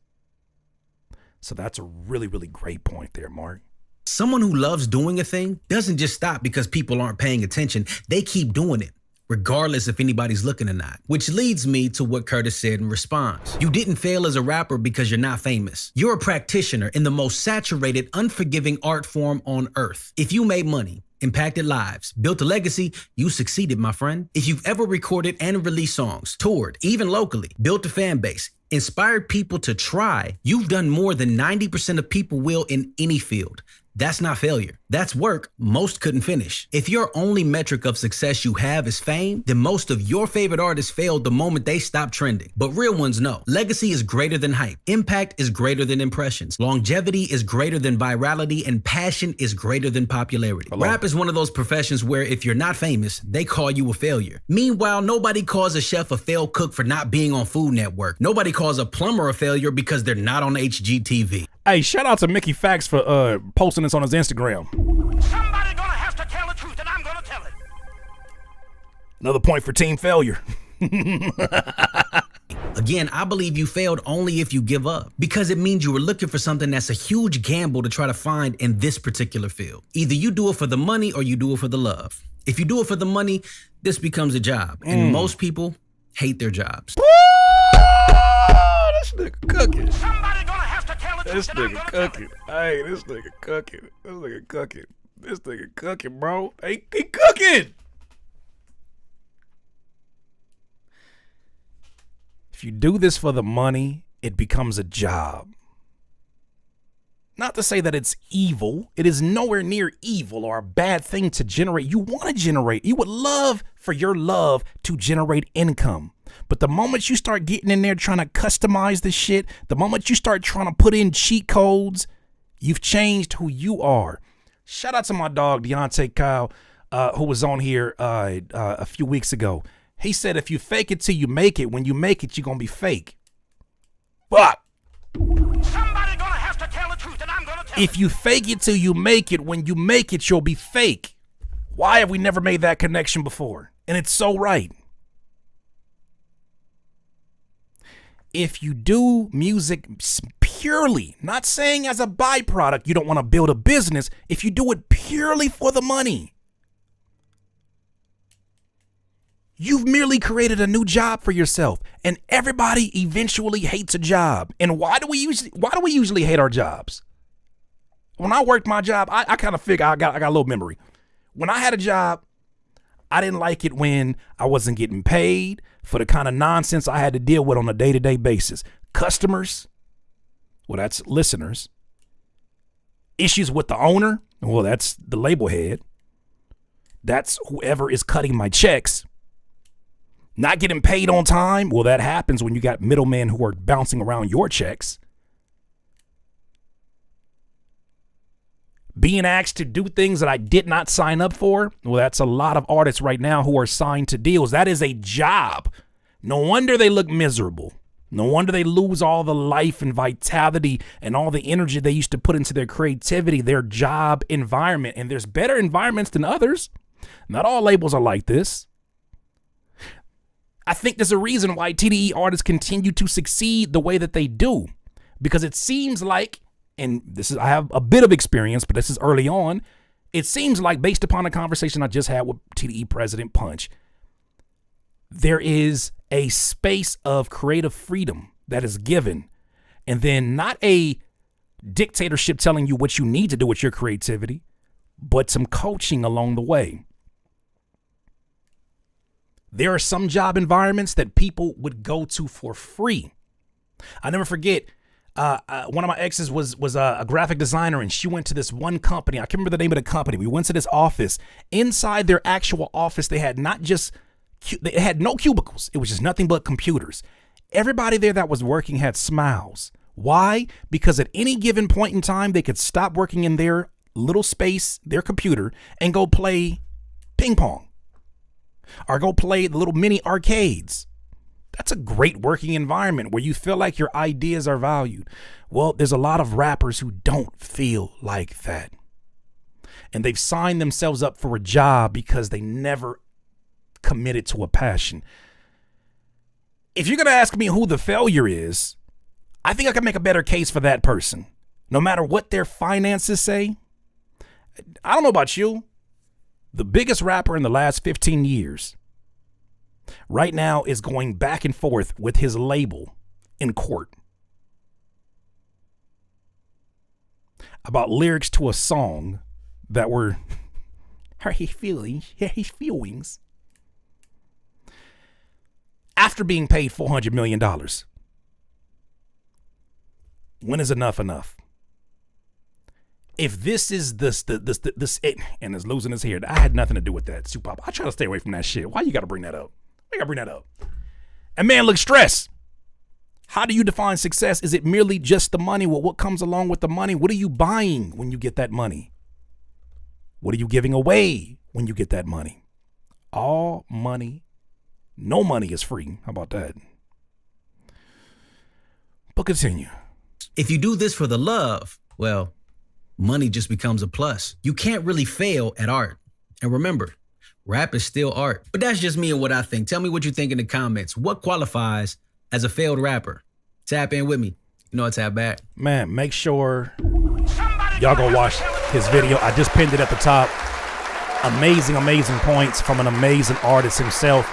So that's a really, really great point there, Mark. Someone who loves doing a thing doesn't just stop because people aren't paying attention. They keep doing it, regardless if anybody's looking or not. Which leads me to what Curtis said in response. You didn't fail as a rapper because you're not famous. You're a practitioner in the most saturated, unforgiving art form on earth. If you made money, impacted lives, built a legacy, you succeeded, my friend. If you've ever recorded and released songs, toured, even locally, built a fan base, inspired people to try, you've done more than 90% of people will in any field. That's not failure. That's work most couldn't finish. If your only metric of success you have is fame, then most of your favorite artists failed the moment they stopped trending. But real ones know. Legacy is greater than hype. Impact is greater than impressions. Longevity is greater than virality, and passion is greater than popularity. Hello. Rap is one of those professions where if you're not famous, they call you a failure. Meanwhile, nobody calls a chef a failed cook for not being on Food Network. Nobody calls a plumber a failure because they're not on HGTV. Hey, shout out to Mickey Fax for posting this on his Instagram. Somebody gonna have to tell the truth, and I'm gonna tell it. Another point for team failure. Again, I believe you failed only if you give up, because it means you were looking for something that's a huge gamble to try to find in this particular field. Either you do it for the money or you do it for the love. If you do it for the money, this becomes a job, and most people hate their jobs. This nigga cooking. Somebody gonna have to tell the truth, This and I'm nigga gonna tell cooking. it. Hey, this nigga cooking. This nigga cooking. This nigga cooking, bro. Hey, he cooking. If you do this for the money, it becomes a job. Not to say that it's evil. It is nowhere near evil or a bad thing to generate. You want to generate. You would love for your love to generate income. But the moment you start getting in there trying to customize the shit, the moment you start trying to put in cheat codes, you've changed who you are. Shout out to my dog, Deontay Kyle, who was on here a few weeks ago. He said, if you fake it till you make it, when you make it, you're going to be fake. Fuck. Somebody gonna have to tell the truth, and I'm gonna tell it. If you fake it till you make it, when you make it, you'll be fake. Why have we never made that connection before? And it's so right. If you do music purely, not saying as a byproduct, you don't want to build a business. If you do it purely for the money, you've merely created a new job for yourself, and everybody eventually hates a job. And why do we usually hate our jobs? When I worked my job, I kind of figure I got a little memory. When I had a job, I didn't like it when I wasn't getting paid for the kind of nonsense I had to deal with on a day-to-day basis. Customers, well, that's listeners. Issues with the owner, well, that's the label head. That's whoever is cutting my checks. Not getting paid on time, well, that happens when you got middlemen who are bouncing around your checks. Being asked to do things that I did not sign up for, well, that's a lot of artists right now who are signed to deals. That is a job. No wonder they look miserable. No wonder they lose all the life and vitality and all the energy they used to put into their creativity, their job environment. And there's better environments than others. Not all labels are like this. I think there's a reason why TDE artists continue to succeed the way that they do, because it seems like, and this is, I have a bit of experience, but this is early on. It seems like, based upon the conversation I just had with TDE President Punch, there is a space of creative freedom that is given, and then not a dictatorship telling you what you need to do with your creativity, but some coaching along the way. There are some job environments that people would go to for free. I never forget, One of my exes was a graphic designer, and she went to this one company. I can't remember the name of the company. We went to this office. Inside their actual office, they had they had no cubicles. It was just nothing but computers. Everybody there that was working had smiles. Why? Because at any given point in time, they could stop working in their little space, their computer, and go play ping pong or go play the little mini arcades. That's a great working environment where you feel like your ideas are valued. Well, there's a lot of rappers who don't feel like that. And they've signed themselves up for a job because they never committed to a passion. If you're going to ask me who the failure is, I think I can make a better case for that person. No matter what their finances say. I don't know about you. The biggest rapper in the last 15 years right now is going back and forth with his label in court about lyrics to a song that were his feelings after being paid $400 million. When is enough enough? If this is this and is losing his hair, I had nothing to do with that. Supop, I try to stay away from that shit. Why you got to bring that up? Why you got to bring that up? And man, look, stressed. How do you define success? Is it merely just the money? Well, what comes along with the money? What are you buying when you get that money? What are you giving away when you get that money? All money, no money is free. How about that? But continue. If you do this for the love, well, money just becomes a plus. You can't really fail at art. And remember, rap is still art. But that's just me and what I think. Tell me what you think in the comments. What qualifies as a failed rapper? Tap in with me. You know I tap back. Man, make sure y'all go watch his video. I just pinned it at the top. Amazing, amazing points from an amazing artist himself.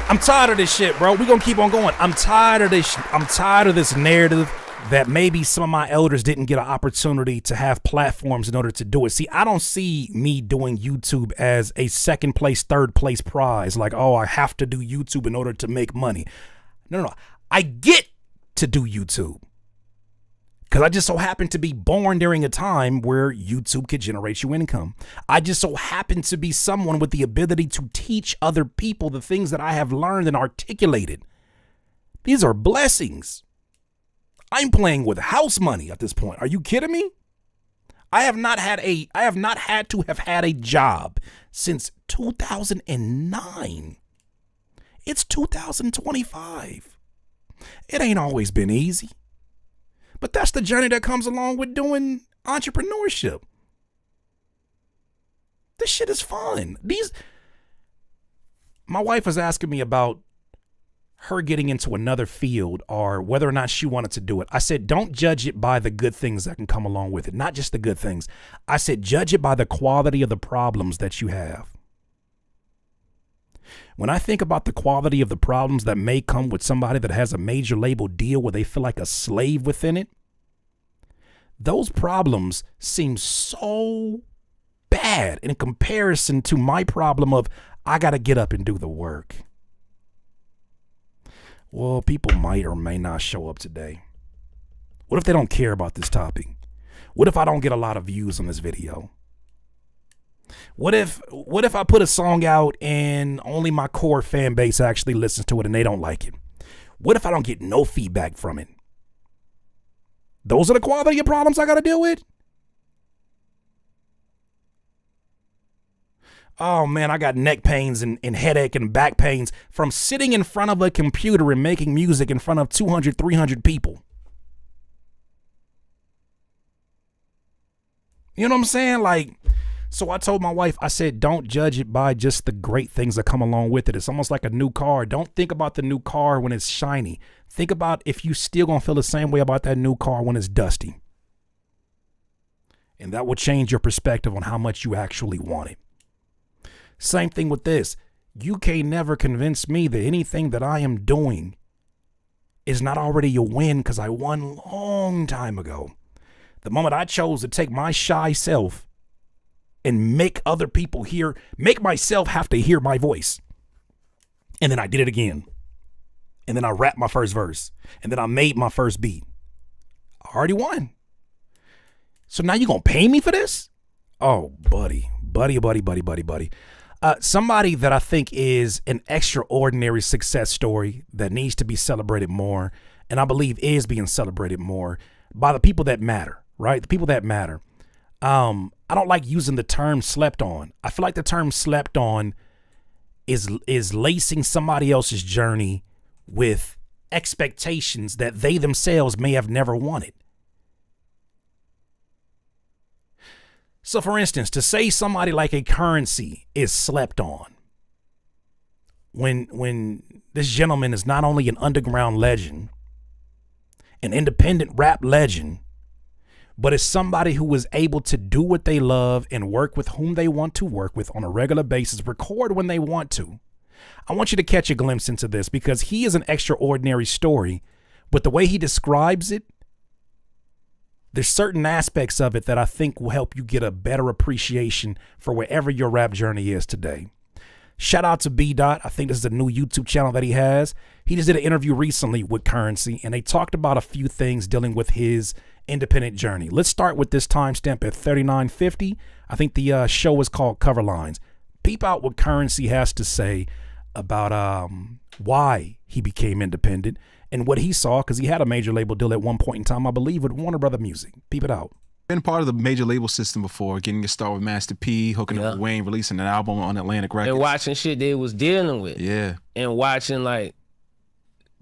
I'm tired of this shit, bro. We're going to keep on going. I'm tired of this. I'm tired of this narrative that maybe some of my elders didn't get an opportunity to have platforms in order to do it. See, I don't see me doing YouTube as a second place, third place prize. Like, oh, I have to do YouTube in order to make money. No. I get to do YouTube because I just so happen to be born during a time where YouTube could generate you income. I just so happen to be someone with the ability to teach other people the things that I have learned and articulated. These are blessings. I'm playing with house money at this point. Are you kidding me? I have not had to have had a job since 2009. It's 2025. It ain't always been easy. But that's the journey that comes along with doing entrepreneurship. This shit is fun. My wife was asking me about her getting into another field or whether or not she wanted to do it. I said, don't judge it by the good things that can come along with it. Not just the good things. I said, judge it by the quality of the problems that you have. When I think about the quality of the problems that may come with somebody that has a major label deal where they feel like a slave within it, those problems seem so bad in comparison to my problem of I got to get up and do the work. Well, people might or may not show up today. What if they don't care about this topic? What if I don't get a lot of views on this video? What if I put a song out and only my core fan base actually listens to it and they don't like it? What if I don't get no feedback from it? Those are the quality of problems I got to deal with? Oh man, I got neck pains and headache and back pains from sitting in front of a computer and making music in front of 200, 300 people. You know what I'm saying? Like, so I told my wife, I said, don't judge it by just the great things that come along with it. It's almost like a new car. Don't think about the new car when it's shiny. Think about if you still gonna feel the same way about that new car when it's dusty. And that will change your perspective on how much you actually want it. Same thing with this. You can't never convince me that anything that I am doing is not already a win because I won long time ago. The moment I chose to take my shy self and make other people make myself have to hear my voice. And then I did it again. and then I rapped my first verse, and then I made my first beat. I already won. So now you gonna pay me for this? Oh, buddy. Somebody that I think is an extraordinary success story that needs to be celebrated more, and I believe is being celebrated more by the people that matter, right? The people that matter. I don't like using the term slept on. I feel like the term slept on is lacing somebody else's journey with expectations that they themselves may have never wanted. So for instance, to say somebody like a Currency is slept on, when this gentleman is not only an underground legend, an independent rap legend, but is somebody who is able to do what they love and work with whom they want to work with on a regular basis, record when they want to. I want you to catch a glimpse into this because he is an extraordinary story, but the way he describes it, there's certain aspects of it that I think will help you get a better appreciation for wherever your rap journey is today. Shout out to B. Dot. I think this is a new YouTube channel that he has. He just did an interview recently with Currency, and they talked about a few things dealing with his independent journey. Let's start with this timestamp at 39:50. I think the show is called Cover Lines. Peep out what Currency has to say about why he became independent and what he saw, because he had a major label deal at one point in time, I believe, with Warner Brother Music. Peep it out. Been part of the major label system before, getting your start with Master P, hooking up with Wayne, releasing an album on Atlantic Records. And watching shit they was dealing with. Yeah. And watching like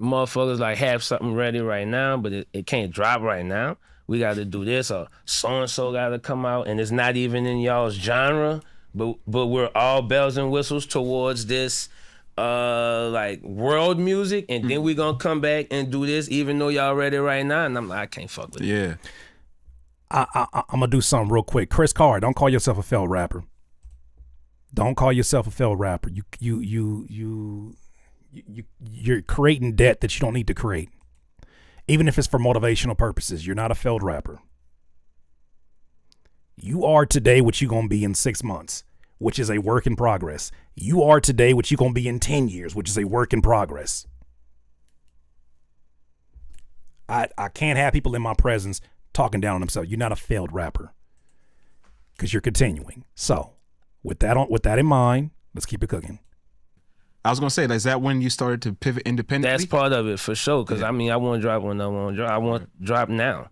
motherfuckers like have something ready right now, but it can't drop right now. We got to do this, or so-and-so got to come out, and it's not even in y'all's genre, but we're all bells and whistles towards this like world music, and then we gonna come back and do this even though y'all ready right now, and I'm like, I can't fuck with it. Yeah. I'm gonna do something real quick. Chris Carr, don't call yourself a failed rapper. Don't call yourself a failed rapper. You're creating debt that you don't need to create. Even if it's for motivational purposes, you're not a failed rapper. You are today what you're gonna be in 6 months, which is a work in progress. You are today what you're gonna be in 10 years, which is a work in progress. I can't have people in my presence talking down on themselves. You're not a failed rapper because you're continuing. So with that in mind, let's keep it cooking. I was gonna say, is that when you started to pivot independently? That's part of it for sure. Cause I mean, I want to drop when I want to drop. I want to drop now.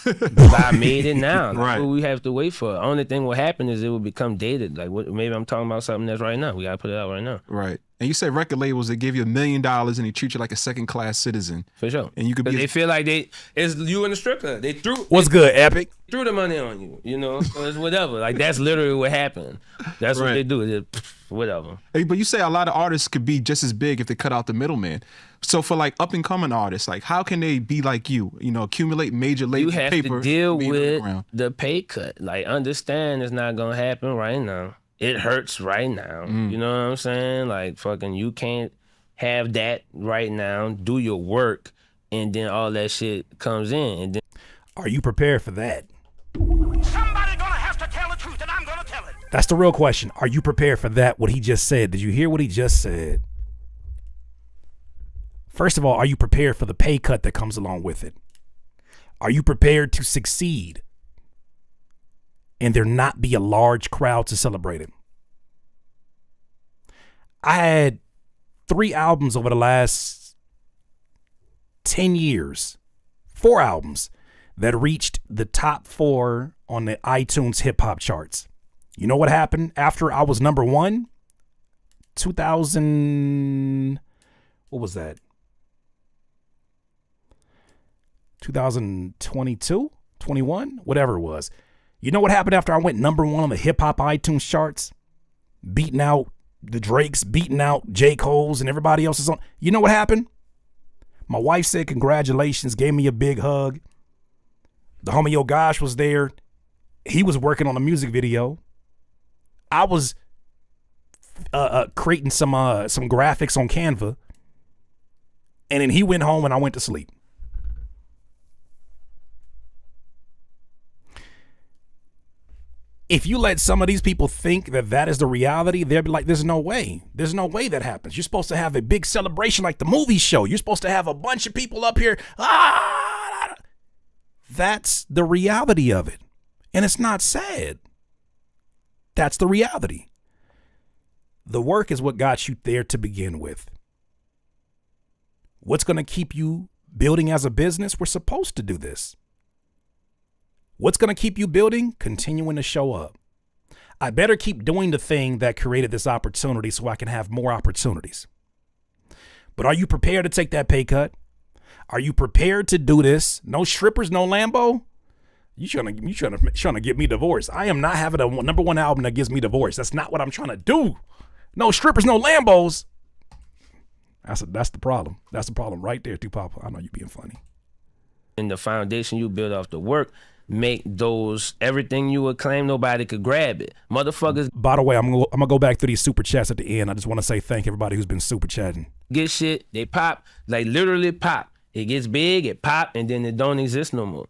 I made it now. That's Right. what we have to wait for. Only thing will happen is it will become dated. Like maybe I'm talking about something that's right now. We gotta put it out right now. Right. And you said record labels that give you $1 million and they treat you like a second-class citizen. For sure. And you could be. They feel like it's you in the strip club. They What's good, Epic? threw the money on you. You know, so it's whatever. Like that's literally what happened. That's what Right. they do. It's whatever. Hey, but you say a lot of artists could be just as big if they cut out the middleman. So for like up and coming artists, like how can they be like you? You know, accumulate major label You have paper. to deal being with underground? the pay cut. Like, understand it's not gonna happen right now. It hurts right now. You know what I'm saying? Like, fucking, you can't have that right now. Do your work, and then all that shit comes in. And then Are you prepared for that? Somebody gonna have to tell the truth, and I'm gonna tell it. That's the real question. Are you prepared for that? What he just said. Did you hear what he just said? First of all, are you prepared for the pay cut that comes along with it? Are you prepared to succeed and there not be a large crowd to celebrate it? I had 3 albums over the last 10 years, 4 albums that reached the top 4 on the iTunes hip hop charts. You know what happened after I was number 1? 2000, what was that? 2022, 21, whatever it was. You know what happened after I went number 1 on the hip hop iTunes charts? Beating out the Drakes, beating out J. Cole's and everybody else's on. You know what happened? My wife said congratulations, gave me a big hug. The homie Yo Gosh was there. He was working on a music video. I was creating some graphics on Canva. And then he went home and I went to sleep. If you let some of these people think that that is the reality, they'll be like, there's no way. There's no way that happens. You're supposed to have a big celebration like the movie show. You're supposed to have a bunch of people up here. Ah! That's the reality of it. And it's not sad. That's the reality. The work is what got you there to begin with. What's going to keep you building as a business? We're supposed to do this. What's going to keep you building? Continuing to show up. I better keep doing the thing that created this opportunity so I can have more opportunities. But are you prepared to take that pay cut? Are you prepared to do this? No strippers, no Lambo? You trying to get me divorced. I am not having a #1 album that gets me divorced. That's not what I'm trying to do. No strippers, no Lambos. That's the problem. That's the problem right there, Tupac. I know you being funny. And the foundation you build off the work make those, everything you would claim, nobody could grab it. Motherfuckers By the way, I'm gonna go back through these super chats at the end. I just want to say thank everybody who's been super chatting. get shit, they pop, like literally pop. It gets big, it pop, and then it don't exist no more.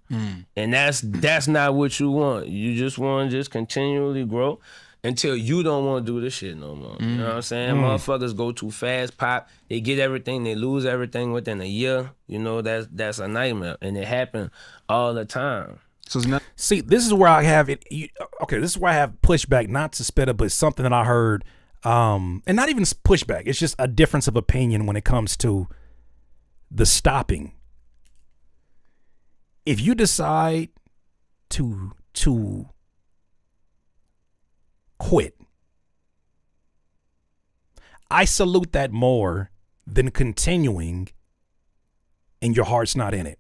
And that's not what you want. You just want to just continually grow until you don't want to do this shit no more. You know what I'm saying? Motherfuckers go too fast, pop, they get everything, they lose everything within a year. You know, that's a nightmare, and it happens all the time. So it's not. See, this is where I have it. This is where I have pushback, not to spit up, but something that I heard, and not even pushback. It's just a difference of opinion when it comes to the stopping. If you decide to quit, I salute that more than continuing and your heart's not in it.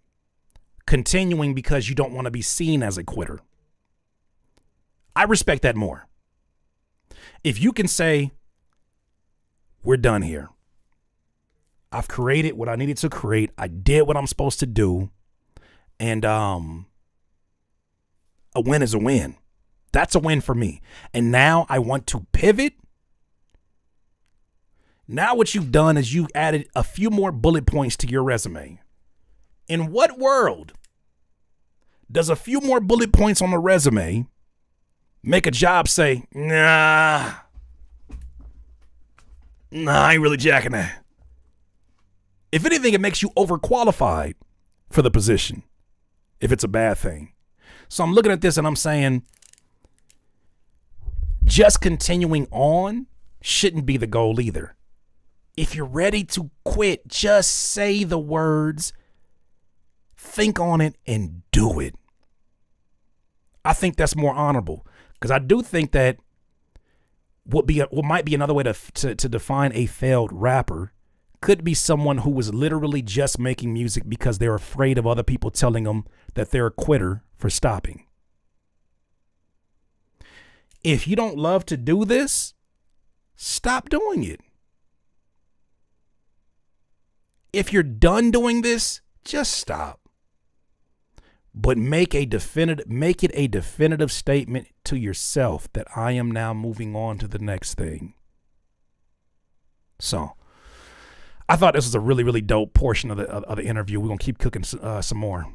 Continuing because you don't want to be seen as a quitter. I respect that more. If you can say, we're done here. I've created what I needed to create. I did what I'm supposed to do. And a win is a win. That's a win for me. And now I want to pivot. Now what you've done is you've added a few more bullet points to your resume. In what world does a few more bullet points on the resume make a job say, nah, I ain't really jacking that? If anything, it makes you overqualified for the position, if it's a bad thing. So I'm looking at this and I'm saying, just continuing on shouldn't be the goal either. If you're ready to quit, just say the words, think on it, and do it. I think that's more honorable, because I do think that what might be another way to define a failed rapper could be someone who was literally just making music because they're afraid of other people telling them that they're a quitter for stopping. If you don't love to do this, stop doing it. If you're done doing this, just stop. But make it a definitive statement to yourself that I am now moving on to the next thing. So I thought this was a really, really dope portion of the interview. We're gonna keep cooking some more.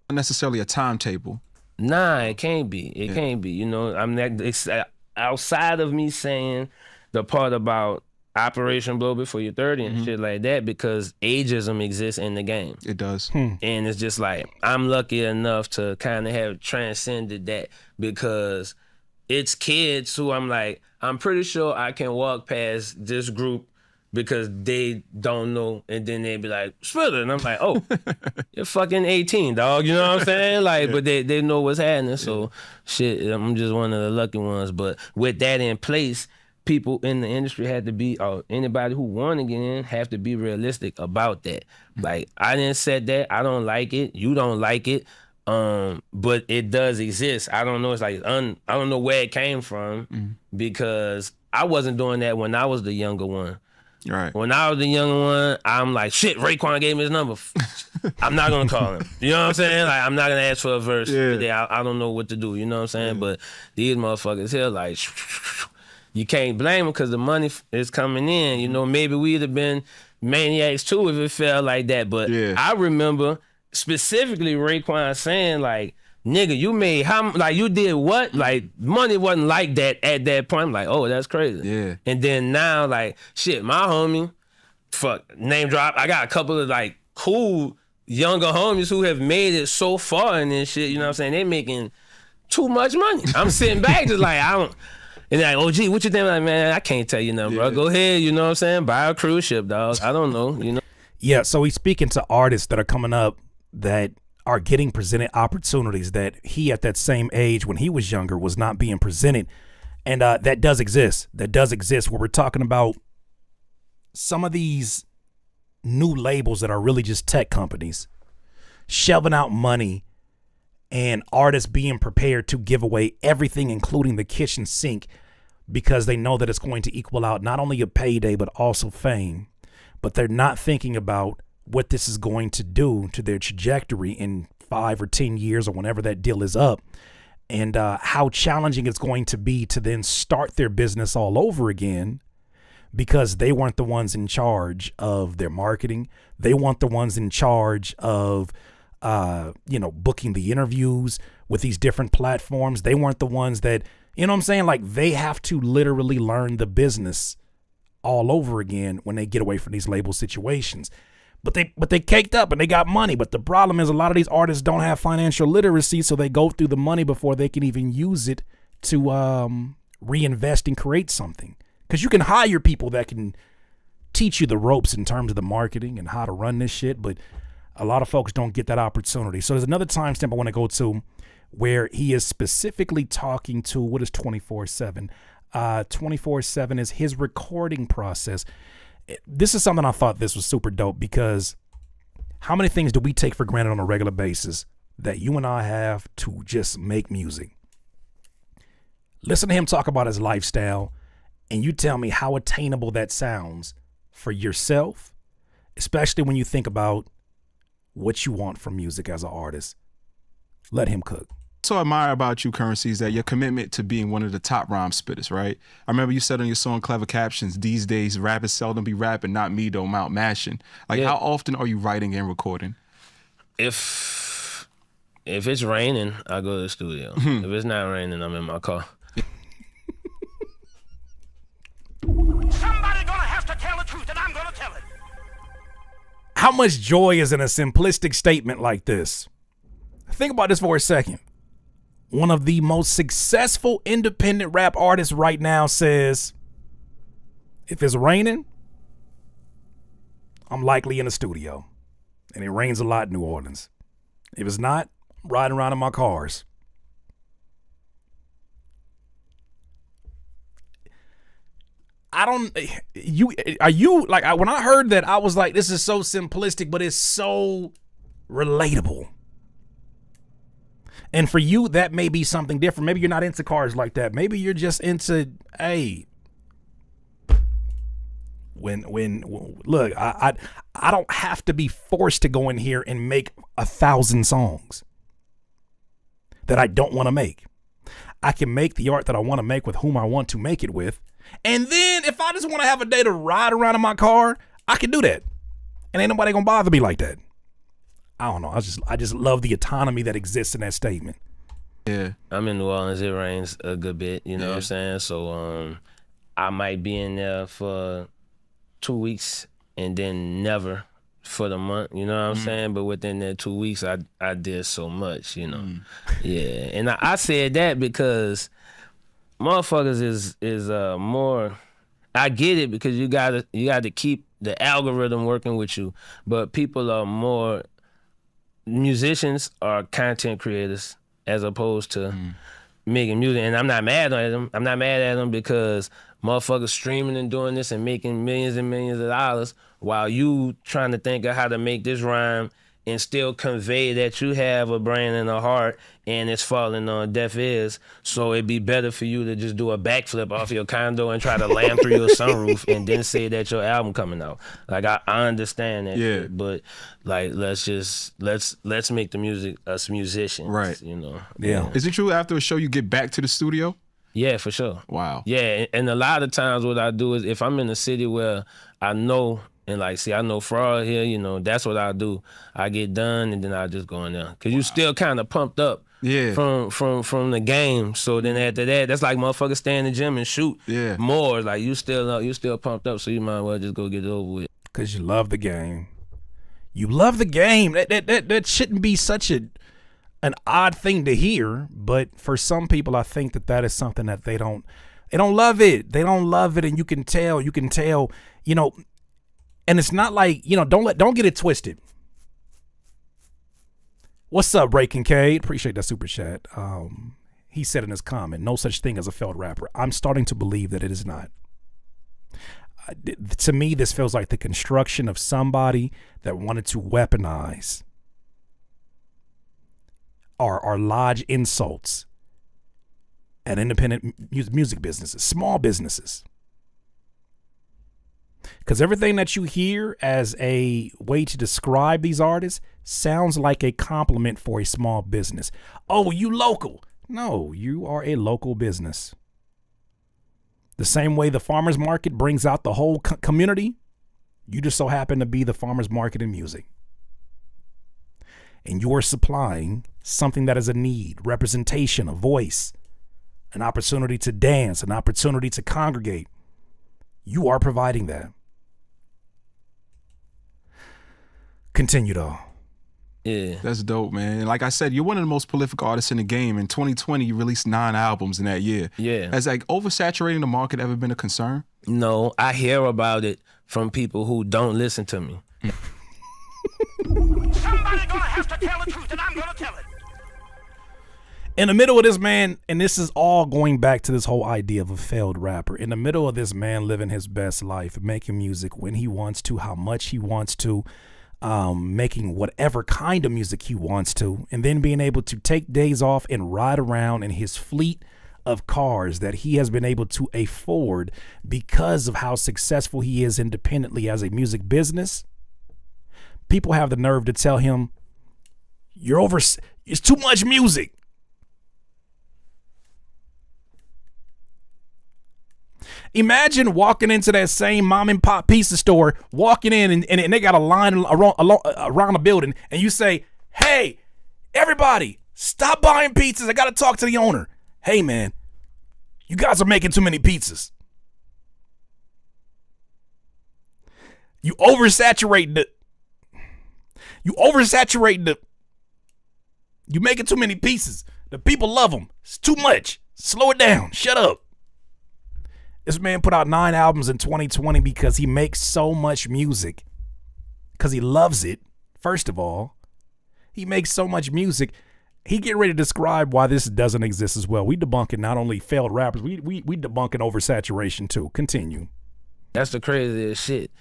Not necessarily a timetable. Nah, it can't be. It can't be. You know, it's outside of me saying the part about Operation Blow Before You're 30 and shit like that, because ageism exists in the game. It does. And it's just like, I'm lucky enough to kind of have transcended that, because it's kids who I'm like, I'm pretty sure I can walk past this group because they don't know, and then they be like, Spitter, and I'm like, oh, you're fucking 18, dog, you know what I'm saying? Like, but they know what's happening, so shit, I'm just one of the lucky ones. But with that in place, people in the industry had to be, or anybody who want to get in, have to be realistic about that. Like, I didn't say that, I don't like it, you don't like it, but it does exist. I don't know, it's like, I don't know where it came from, because I wasn't doing that when I was the younger one. Right. When I was the younger one, I'm like, shit, Raekwon gave me his number. I'm not gonna call him. You know what I'm saying? Like, I'm not gonna ask for a verse today. I don't know what to do. You know what I'm saying? But these motherfuckers here, like, you can't blame them because the money is coming in. You know, maybe we'd have been maniacs too if it felt like that. But I remember specifically Raekwon saying, like, nigga, you made how, like, you did what? Like, money wasn't like that at that point. I'm like, oh, that's crazy. Yeah. And then now, like, shit, my homie, fuck, name drop, I got a couple of, like, cool younger homies who have made it so far and this shit, you know what I'm saying? They making too much money. I'm sitting back just like, I don't, and they're like, oh, gee, what you think? Like, man, I can't tell you nothing, bro. Go ahead, you know what I'm saying? Buy a cruise ship, dog. I don't know, you know? Yeah, so he's speaking to artists that are coming up that are getting presented opportunities that he, at that same age when he was younger, was not being presented. And that does exist. That does exist where we're talking about some of these new labels that are really just tech companies shelving out money and artists being prepared to give away everything, including the kitchen sink, because they know that it's going to equal out not only a payday, but also fame. But they're not thinking about what this is going to do to their trajectory in 5 or 10 years or whenever that deal is up, and how challenging it's going to be to then start their business all over again because they weren't the ones in charge of their marketing. They weren't the ones in charge of, booking the interviews with these different platforms. They weren't the ones that, you know what I'm saying? Like, they have to literally learn the business all over again when they get away from these label situations. But they caked up and they got money. But the problem is a lot of these artists don't have financial literacy, so they go through the money before they can even use it to reinvest and create something. Because you can hire people that can teach you the ropes in terms of the marketing and how to run this shit, but a lot of folks don't get that opportunity. So there's another timestamp I want to go to where he is specifically talking to what is 24/7. 24/7 is his recording process. This is something I thought this was super dope, because how many things do we take for granted on a regular basis that you and I have to just make music? Listen to him talk about his lifestyle, and you tell me how attainable that sounds for yourself, especially when you think about what you want from music as an artist. Let him cook. So I admire about you, Currency, is that your commitment to being one of the top rhyme spitters, right? I remember you said on your song Clever Captions, these days rappers seldom be rapping, not me though, Mount Mashing. Like, how often are you writing and recording? If it's raining, I go to the studio. If it's not raining, I'm in my car. Somebody gonna have to tell the truth, and I'm gonna tell it. How much joy is in a simplistic statement like this? Think about this for a second. One of the most successful independent rap artists right now says, if it's raining, I'm likely in the studio. And it rains a lot in New Orleans. If it's not, I'm riding around in my cars. When I heard that, I was like, this is so simplistic, but it's so relatable. And for you, that may be something different. Maybe you're not into cars like that. Maybe you're just into, hey, look, I don't have to be forced to go in here and make 1,000 songs that I don't want to make. I can make the art that I want to make with whom I want to make it with. And then if I just want to have a day to ride around in my car, I can do that. And ain't nobody gonna bother me like that. I don't know. I just love the autonomy that exists in that statement. Yeah. I'm in New Orleans. It rains a good bit, you know what I'm saying? So I might be in there for 2 weeks and then never for the month, you know what I'm saying? But within that 2 weeks, I did so much, you know? Yeah. And I said that because motherfuckers is more, I get it, because you gotta keep the algorithm working with you, but people are more, musicians are content creators as opposed to making music. And I'm not mad at them. I'm not mad at them because motherfuckers streaming and doing this and making millions and millions of dollars while you trying to think of how to make this rhyme and still convey that you have a brain and a heart and it's falling on deaf ears. So it'd be better for you to just do a backflip off your condo and try to land through your sunroof and then say that your album coming out. Like, I understand that shit, but like, let's make the music us musicians, right? You know? Yeah. Is it true after a show you get back to the studio? Yeah, for sure. Wow. Yeah, and a lot of times what I do is if I'm in a city where I know, and like, see, I know Fraud here, you know, that's what I do. I get done and then I just go in there. Cause you still kind of pumped up Yeah. from the game. So then after that, that's like motherfuckers stay in the gym and shoot more. Like you still pumped up, so you might as well just go get it over with. Cause you love the game. You love the game. That shouldn't be such an odd thing to hear, but for some people, I think that is something that they don't love it. They don't love it, and you can tell, you know, and it's not like, you know, don't get it twisted. What's up, Ray Kincaid? Appreciate that super chat. He said in his comment, no such thing as a failed rapper. I'm starting to believe that it is not. To me, this feels like the construction of somebody that wanted to weaponize or lodge insults at independent music businesses, small businesses. Because everything that you hear as a way to describe these artists sounds like a compliment for a small business. Oh, you local. No, you are a local business. The same way the farmer's market brings out the whole community, you just so happen to be the farmer's market in music. And you're supplying something that is a need, representation, a voice, an opportunity to dance, an opportunity to congregate. You are providing that. Continue though. Yeah. That's dope, man. And like I said, you're one of the most prolific artists in the game. In 2020, you released 9 albums in that year. Yeah. Has like oversaturating the market ever been a concern? No, I hear about it from people who don't listen to me. Somebody's gonna have to tell the truth, and I'm gonna tell it. In the middle of this, man, and this is all going back to this whole idea of a failed rapper. In the middle of this man living his best life, making music when he wants to, how much he wants to, making whatever kind of music he wants to, and then being able to take days off and ride around in his fleet of cars that he has been able to afford because of how successful he is independently as a music business. People have the nerve to tell him, it's too much music. Imagine walking into that same mom and pop pizza store, walking in and they got a line around the building, and you say, hey, everybody, stop buying pizzas. I got to talk to the owner. Hey, man, you guys are making too many pizzas. You oversaturate you making too many pieces. The people love them. It's too much. Slow it down. Shut up. This man put out 9 albums in 2020 because he makes so much music. Because he loves it, first of all. He makes so much music. He get ready to describe why this doesn't exist as well. We debunking not only failed rappers, we debunking oversaturation too. Continue. That's the craziest shit.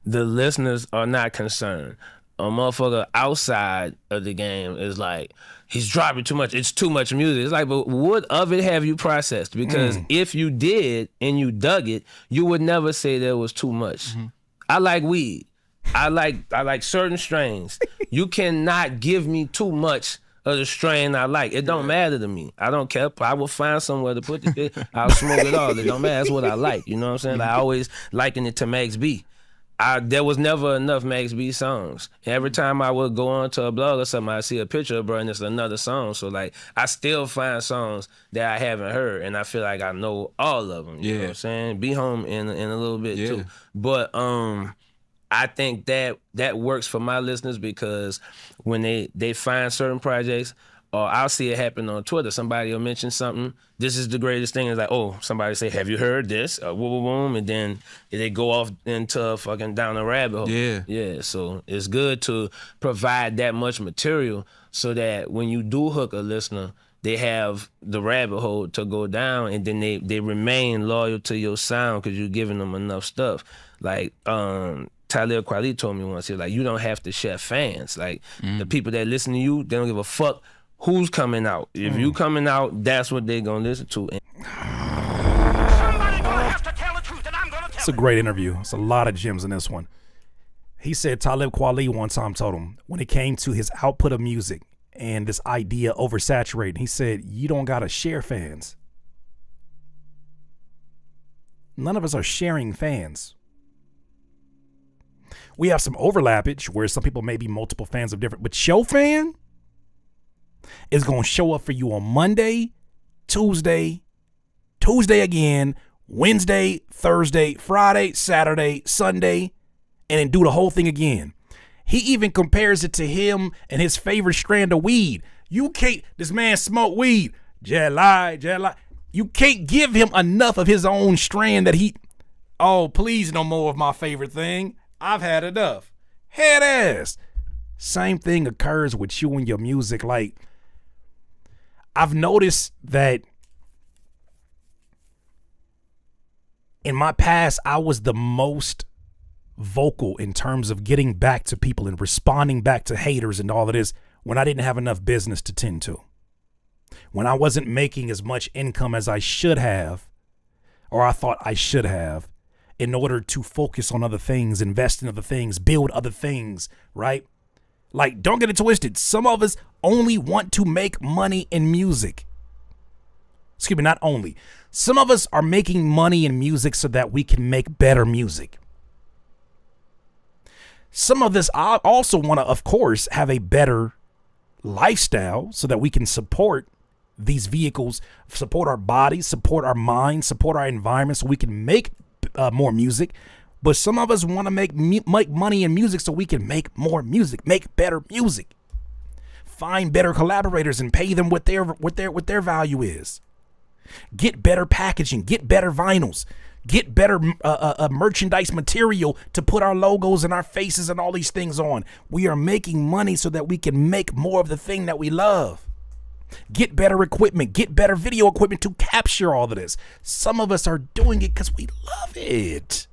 The listeners are not concerned. A motherfucker outside of the game is like, he's dropping too much. It's too much music. It's like, but what of it have you processed? Because if you did and you dug it, you would never say there was too much. Mm-hmm. I like weed. I like certain strains. You cannot give me too much of the strain I like. It don't matter to me. I don't care. I will find somewhere to put the shit. I'll smoke it all. It don't matter. That's what I like. You know what I'm saying? Like, I always liken it to Max B. There was never enough Max B songs. Every time I would go on to a blog or something, I see a picture of bro and it's another song. So like, I still find songs that I haven't heard, and I feel like I know all of them. You know what I'm saying? Be Home in a little bit too. But I think that works for my listeners, because when they find certain projects, or I'll see it happen on Twitter. Somebody will mention something. This is the greatest thing. It's like, oh, somebody say, have you heard this? Boom, boom, boom. And then they go off into fucking down a rabbit hole. Yeah. So it's good to provide that much material so that when you do hook a listener, they have the rabbit hole to go down, and then they remain loyal to your sound because you're giving them enough stuff. Like, Talib Kweli told me once, he was like, you don't have to share fans. Like, the people that listen to you, they don't give a fuck who's coming out. If you coming out, that's what they're gonna listen to. Somebody's gonna have to tell the truth, and I'm gonna tell it. It's a great interview. It's a lot of gems in this one. He said Talib Kweli one time told him, when it came to his output of music and this idea oversaturating, he said, you don't gotta share fans. None of us are sharing fans. We have some overlappage where some people may be multiple fans of different, but show fan? is going to show up for you on Monday, Tuesday again, Wednesday, Thursday, Friday, Saturday, Sunday, and then do the whole thing again. He even compares it to him and his favorite strand of weed. You can't, this man smoke weed. Jelly. You can't give him enough of his own strand that he, oh, please no more of my favorite thing. I've had enough. Head ass. Same thing occurs with you and your music. Like, I've noticed that in my past, I was the most vocal in terms of getting back to people and responding back to haters and all of this when I didn't have enough business to tend to. When I wasn't making as much income as I should have, or I thought I should have, in order to focus on other things, invest in other things, build other things, right? Like, don't get it twisted. Some of us only want to make money in music. Excuse me, not only. Some of us are making money in music so that we can make better music. Some of us also want to, of course, have a better lifestyle so that we can support these vehicles, support our bodies, support our minds, support our environment so we can make more music. But some of us want to make money in music so we can make more music, make better music, find better collaborators and pay them what their value is. Get better packaging, get better vinyls, get better merchandise material to put our logos and our faces and all these things on. We are making money so that we can make more of the thing that we love. Get better equipment, get better video equipment to capture all of this. Some of us are doing it because we love it.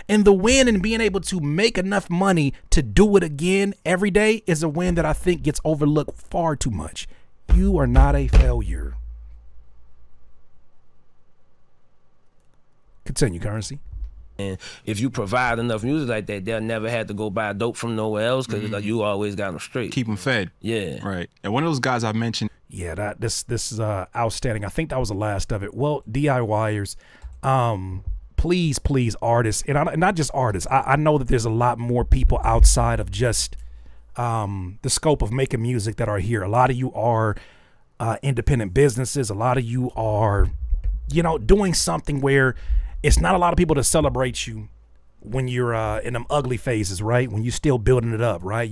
And the win in being able to make enough money to do it again every day is a win that I think gets overlooked far too much. You are not a failure. Continue, Currency. And if you provide enough music like that, they'll never have to go buy dope from nowhere else because like, you always got them straight. Keep them fed. Yeah. Right. And one of those guys I mentioned. Yeah, this is outstanding. I think that was the last of it. Well, DIYers, please, artists, and not just artists. I know that there's a lot more people outside of just the scope of making music that are here. A lot of you are independent businesses. A lot of you are, doing something where it's not a lot of people to celebrate you when you're in them ugly phases, right? When you're still building it up, right?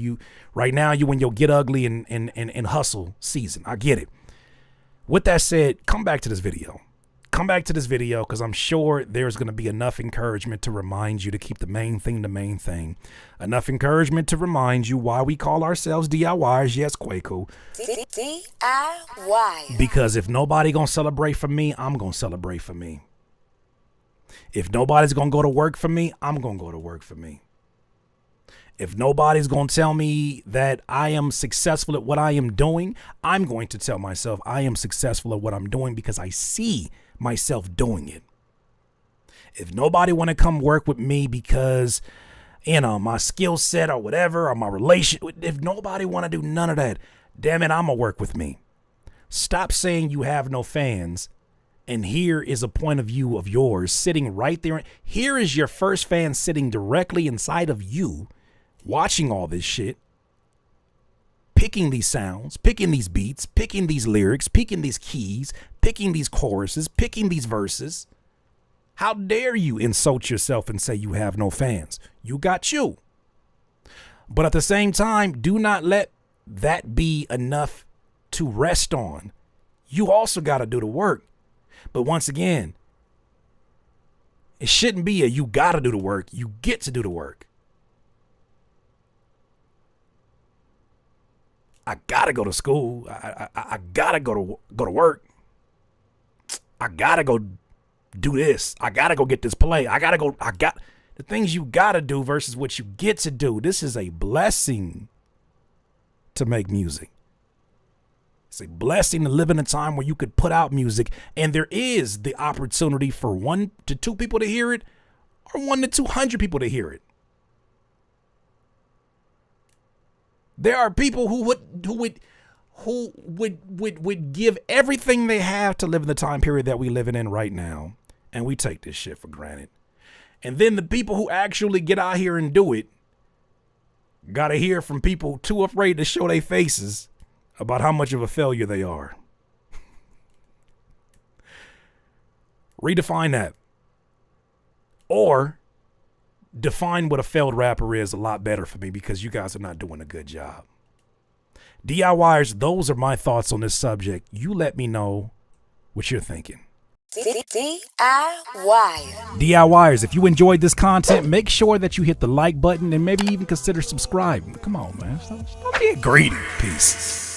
Right now you in your get ugly and hustle season. I get it. With that said, come back to this video. Come back to this video because I'm sure there's going to be enough encouragement to remind you to keep the main thing the main thing. Enough encouragement to remind you why we call ourselves DIYers. Yes, Kwaku. DIY. Because if nobody going to celebrate for me, I'm going to celebrate for me. If nobody's going to go to work for me, I'm going to go to work for me. If nobody's going to tell me that I am successful at what I am doing, I'm going to tell myself I am successful at what I'm doing because I see myself doing it. If nobody want to come work with me because, my skill set or whatever, or my relation, if nobody want to do none of that, damn it, I'm going to work with me. Stop saying you have no fans. And here is a point of view of yours sitting right there. Here is your first fan sitting directly inside of you, watching all this shit, picking these sounds, picking these beats, picking these lyrics, picking these keys, picking these choruses, picking these verses. How dare you insult yourself and say you have no fans? You got you. But at the same time, do not let that be enough to rest on. You also got to do the work. But once again, it shouldn't be you got to do the work. You get to do the work. I got to go to school. I got to go to work. I got to go do this. I got to go get this play. The things you got to do versus what you get to do. This is a blessing to make music. It's a blessing to live in a time where you could put out music and there is the opportunity for 1 to 2 people to hear it or 1 to 200 people to hear it. There are people who would give everything they have to live in the time period that we're living in right now. And we take this shit for granted. And then the people who actually get out here and do it got to hear from people too afraid to show their faces about how much of a failure they are. Redefine that. Or define what a failed rapper is a lot better for me, because you guys are not doing a good job. DIYers, those are my thoughts on this subject. You let me know what you're thinking. DIYers, if you enjoyed this content, make sure that you hit the like button and maybe even consider subscribing. Come on, man. Stop being greedy. Peace.